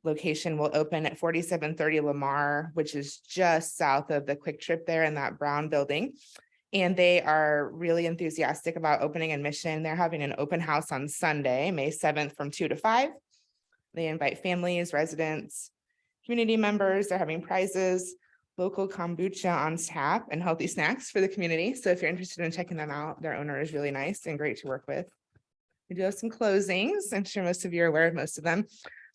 location, will open at 4730 Lamar, which is just south of the Quick Trip there in that brown building. And they are really enthusiastic about opening in Mission. They're having an open house on Sunday, May 7th from 2 to 5. They invite families, residents, community members. They're having prizes, local kombucha on tap, and healthy snacks for the community. So if you're interested in checking them out, their owner is really nice and great to work with. We do have some closings. I'm sure most of you are aware of most of them.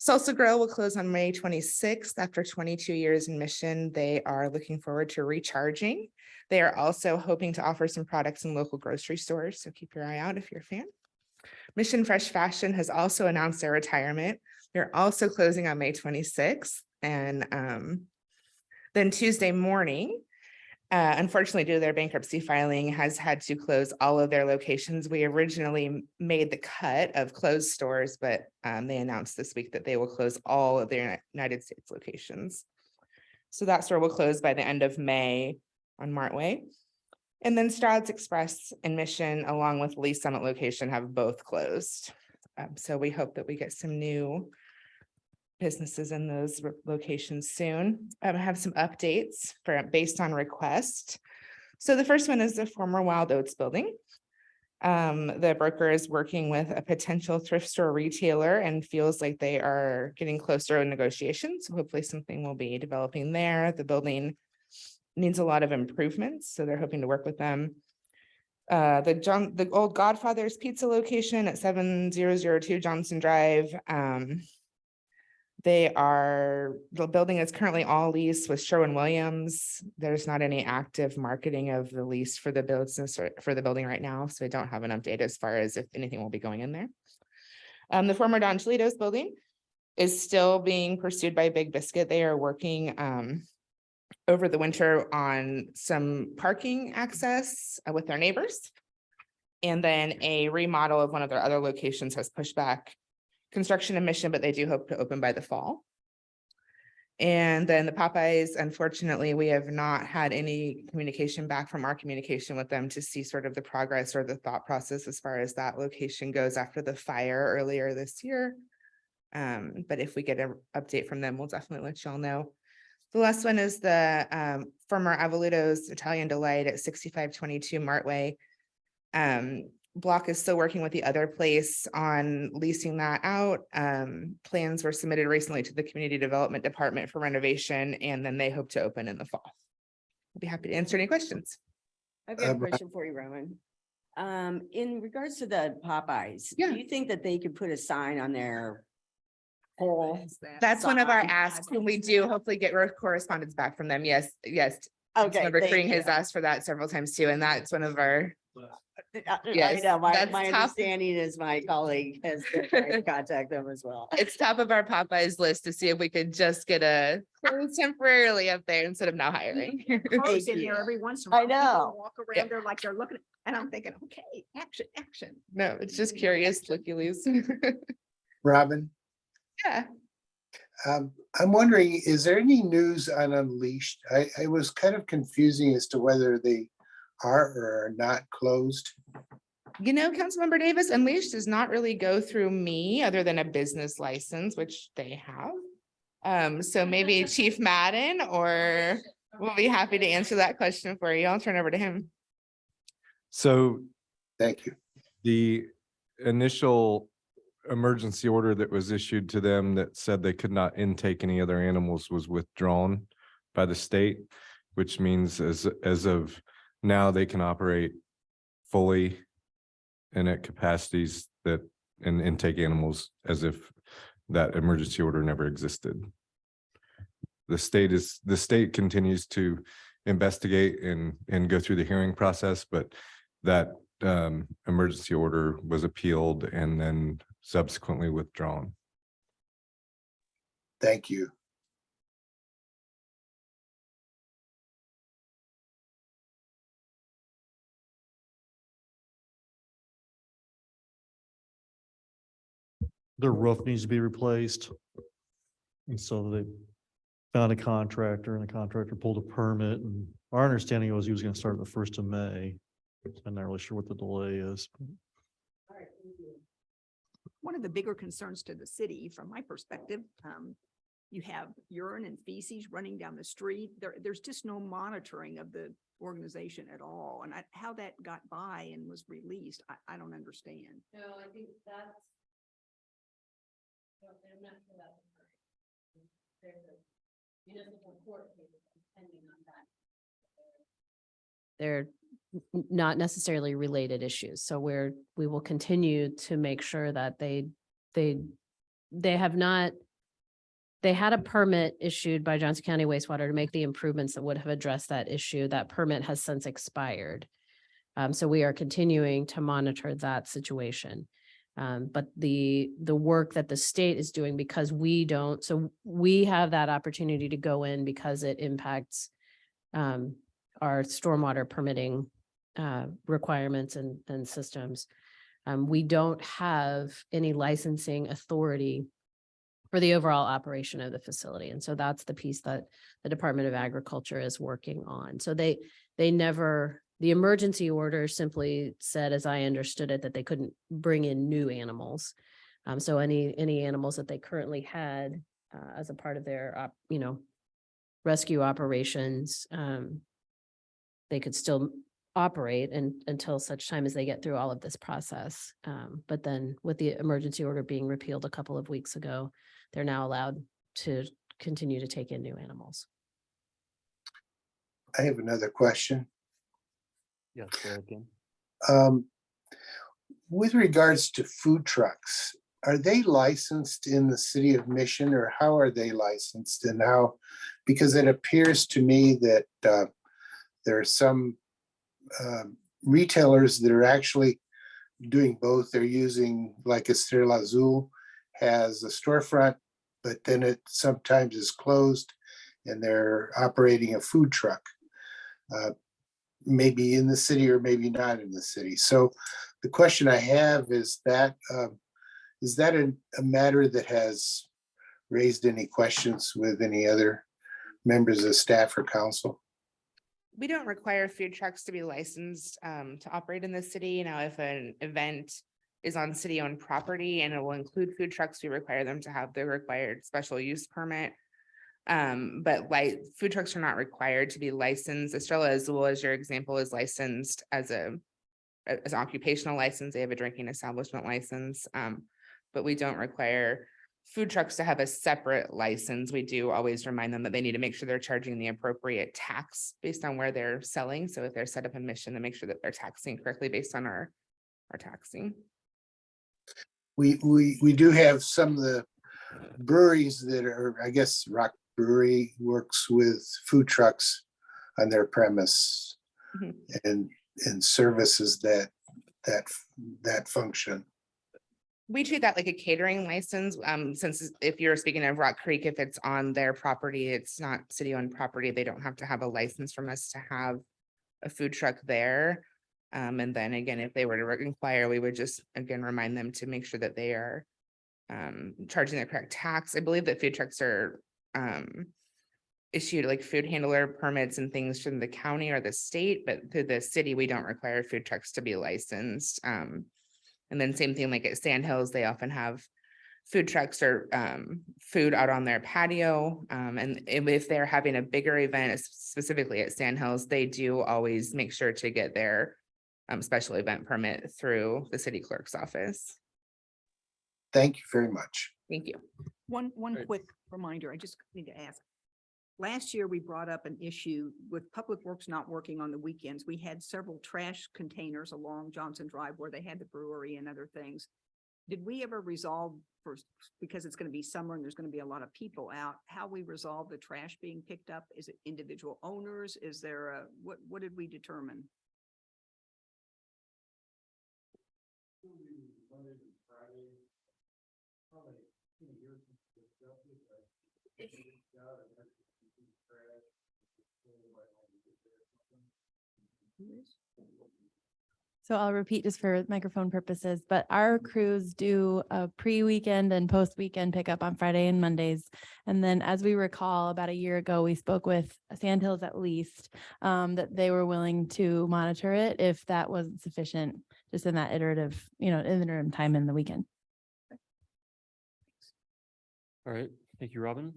Salsa Grill will close on May 26th. After 22 years in Mission, they are looking forward to recharging. They are also hoping to offer some products in local grocery stores, so keep your eye out if you're a fan. Mission Fresh Fashion has also announced their retirement. They're also closing on May 26th. And then Tuesday morning, unfortunately, due to their bankruptcy filing, has had to close all of their locations. We originally made the cut of closed stores, but they announced this week that they will close all of their United States locations. So that store will close by the end of May on Martway. And then Stroud's Express and Mission, along with Lee Summit location, have both closed. So we hope that we get some new businesses in those locations soon. I have some updates based on request. So the first one is the former Wild Oats building. The broker is working with a potential thrift store retailer and feels like they are getting closer in negotiations. So hopefully something will be developing there. The building needs a lot of improvements, so they're hoping to work with them. The old Godfather's Pizza location at 7002 Johnson Drive. The building is currently all leased with Sherwin-Williams. There's not any active marketing of the lease for the business or for the building right now, so I don't have an update as far as if anything will be going in there. The former Don Cholitos building is still being pursued by Big Biscuit. They are working over the winter on some parking access with their neighbors. And then a remodel of one of their other locations has pushed back construction and Mission, but they do hope to open by the fall. And then the Popeyes, unfortunately, we have not had any communication back from our communication with them to see sort of the progress or the thought process as far as that location goes after the fire earlier this year. But if we get an update from them, we'll definitely let y'all know. The last one is the former Avoluto's Italian Delight at 6522 Martway. Block is still working with the other place on leasing that out. Plans were submitted recently to the Community Development Department for renovation, and then they hope to open in the fall. I'll be happy to answer any questions. I've got a question for you, Roman. In regards to the Popeyes, Yeah. do you think that they could put a sign on their pole? That's one of our sign? asks, and we do hopefully get correspondence back from them. Yes, yes. Okay, Member thank Kring you. has asked for that several times too, and that's one of our. I Yes, know, my that's tough. understanding is my colleague has been trying to contact them as well. It's top of our Popeyes list to see if we could just get a close temporarily up there instead of now hiring. Cars in there every once in a while. I know. People walk around there like they're looking, and I'm thinking, okay, action, action. No, it's just curious looky-loos. Robin, Yeah. I'm wondering, is there any news on Unleashed? I was kind of confusing as to whether they are or are not closed. You know, Councilmember Davis, Unleashed does not really go through me other than a business license, which they have. So maybe Chief Madden, or we'll be happy to answer that question for you. I'll turn over to him. So Thank you. the initial emergency order that was issued to them that said they could not intake any other animals was withdrawn by the state, which means as of now they can operate fully and at capacities that and intake animals as if that emergency order never existed. The state continues to investigate and go through the hearing process, but that emergency order was appealed and then subsequently withdrawn. Thank you. their roof needs to be replaced. And so they found a contractor and the contractor pulled a permit, and our understanding was he was gonna start the 1st of May. I'm not really sure what the delay is. One of the bigger concerns to the city, from my perspective, you have urine and feces running down the street. There's just no monitoring of the organization at all. And how that got by and was released, I don't understand. No, I think that's. No, I'm not sure that's correct. There's a municipal court case pending on that. They're not necessarily related issues. So we will continue to make sure that they have not, they had a permit issued by Johnson County Wastewater to make the improvements that would have addressed that issue. That permit has since expired. So we are continuing to monitor that situation. But the work that the state is doing, because we don't, so we have that opportunity to go in because it impacts our stormwater permitting requirements and systems. We don't have any licensing authority for the overall operation of the facility. And so that's the piece that the Department of Agriculture is working on. So they never, the emergency order simply said, as I understood it, that they couldn't bring in new animals. So any animals that they currently had as a part of their, rescue operations, they could still operate until such time as they get through all of this process. But then with the emergency order being repealed a couple of weeks ago, they're now allowed to continue to take in new animals. I have another question. Yes, go ahead, Ken. With regards to food trucks, are they licensed in the city of Mission, or how are they licensed and how? Because it appears to me that there are some retailers that are actually doing both. They're using, like Estrella Azul has a storefront, but then it sometimes is closed and they're operating a food truck. Maybe in the city or maybe not in the city. So the question I have is that a matter that has raised any questions with any other members of staff or council? We don't require food trucks to be licensed to operate in the city. Now, if an event is on city-owned property and it will include food trucks, we require them to have the required special use permit. But food trucks are not required to be licensed. Estrella Azul, as your example, is licensed as an occupational license. They have a drinking establishment license, but we don't require food trucks to have a separate license. We do always remind them that they need to make sure they're charging the appropriate tax based on where they're selling. So if they're set up a Mission, to make sure that they're taxing correctly based on our taxing. We do have some of the breweries that are, I guess, Rock Brewery works with food trucks on their premise and services that function. We treat that like a catering license, since if you're speaking of Rock Creek, if it's on their property, it's not city-owned property, they don't have to have a license from us to have a food truck there. And then again, if they were to inquire, we would just, again, remind them to make sure that they are charging the correct tax. I believe that food trucks are issued like food handler permits and things from the county or the state, but through the city, we don't require food trucks to be licensed. And then same thing like at Sandhills, they often have food trucks or food out on their patio. And if they're having a bigger event, specifically at Sandhills, they do always make sure to get their special event permit through the city clerk's office. Thank you very much. Thank you. One quick reminder, I just need to ask. Last year, we brought up an issue with Public Works not working on the weekends. We had several trash containers along Johnson Drive where they had the brewery and other things. Did we ever resolve, because it's going to be summer and there's going to be a lot of people out, how we resolve the trash being picked up? Is it individual owners? Is there what did we determine? So I'll repeat just for microphone purposes, but our crews do a pre-weekend and post-weekend pickup on Friday and Mondays. And then as we recall, about a year ago, we spoke with Sandhills at least, that they were willing to monitor it if that wasn't sufficient, just in that iterative, interim time in the weekend. All right, thank you, Robin.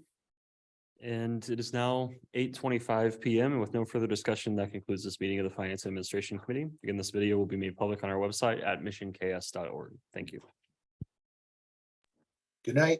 And it is now 8:25 PM, and with no further discussion, that concludes this meeting of the Finance and Administration Committee. Again, this video will be made public on our website at missionks.org. Thank you. Good night.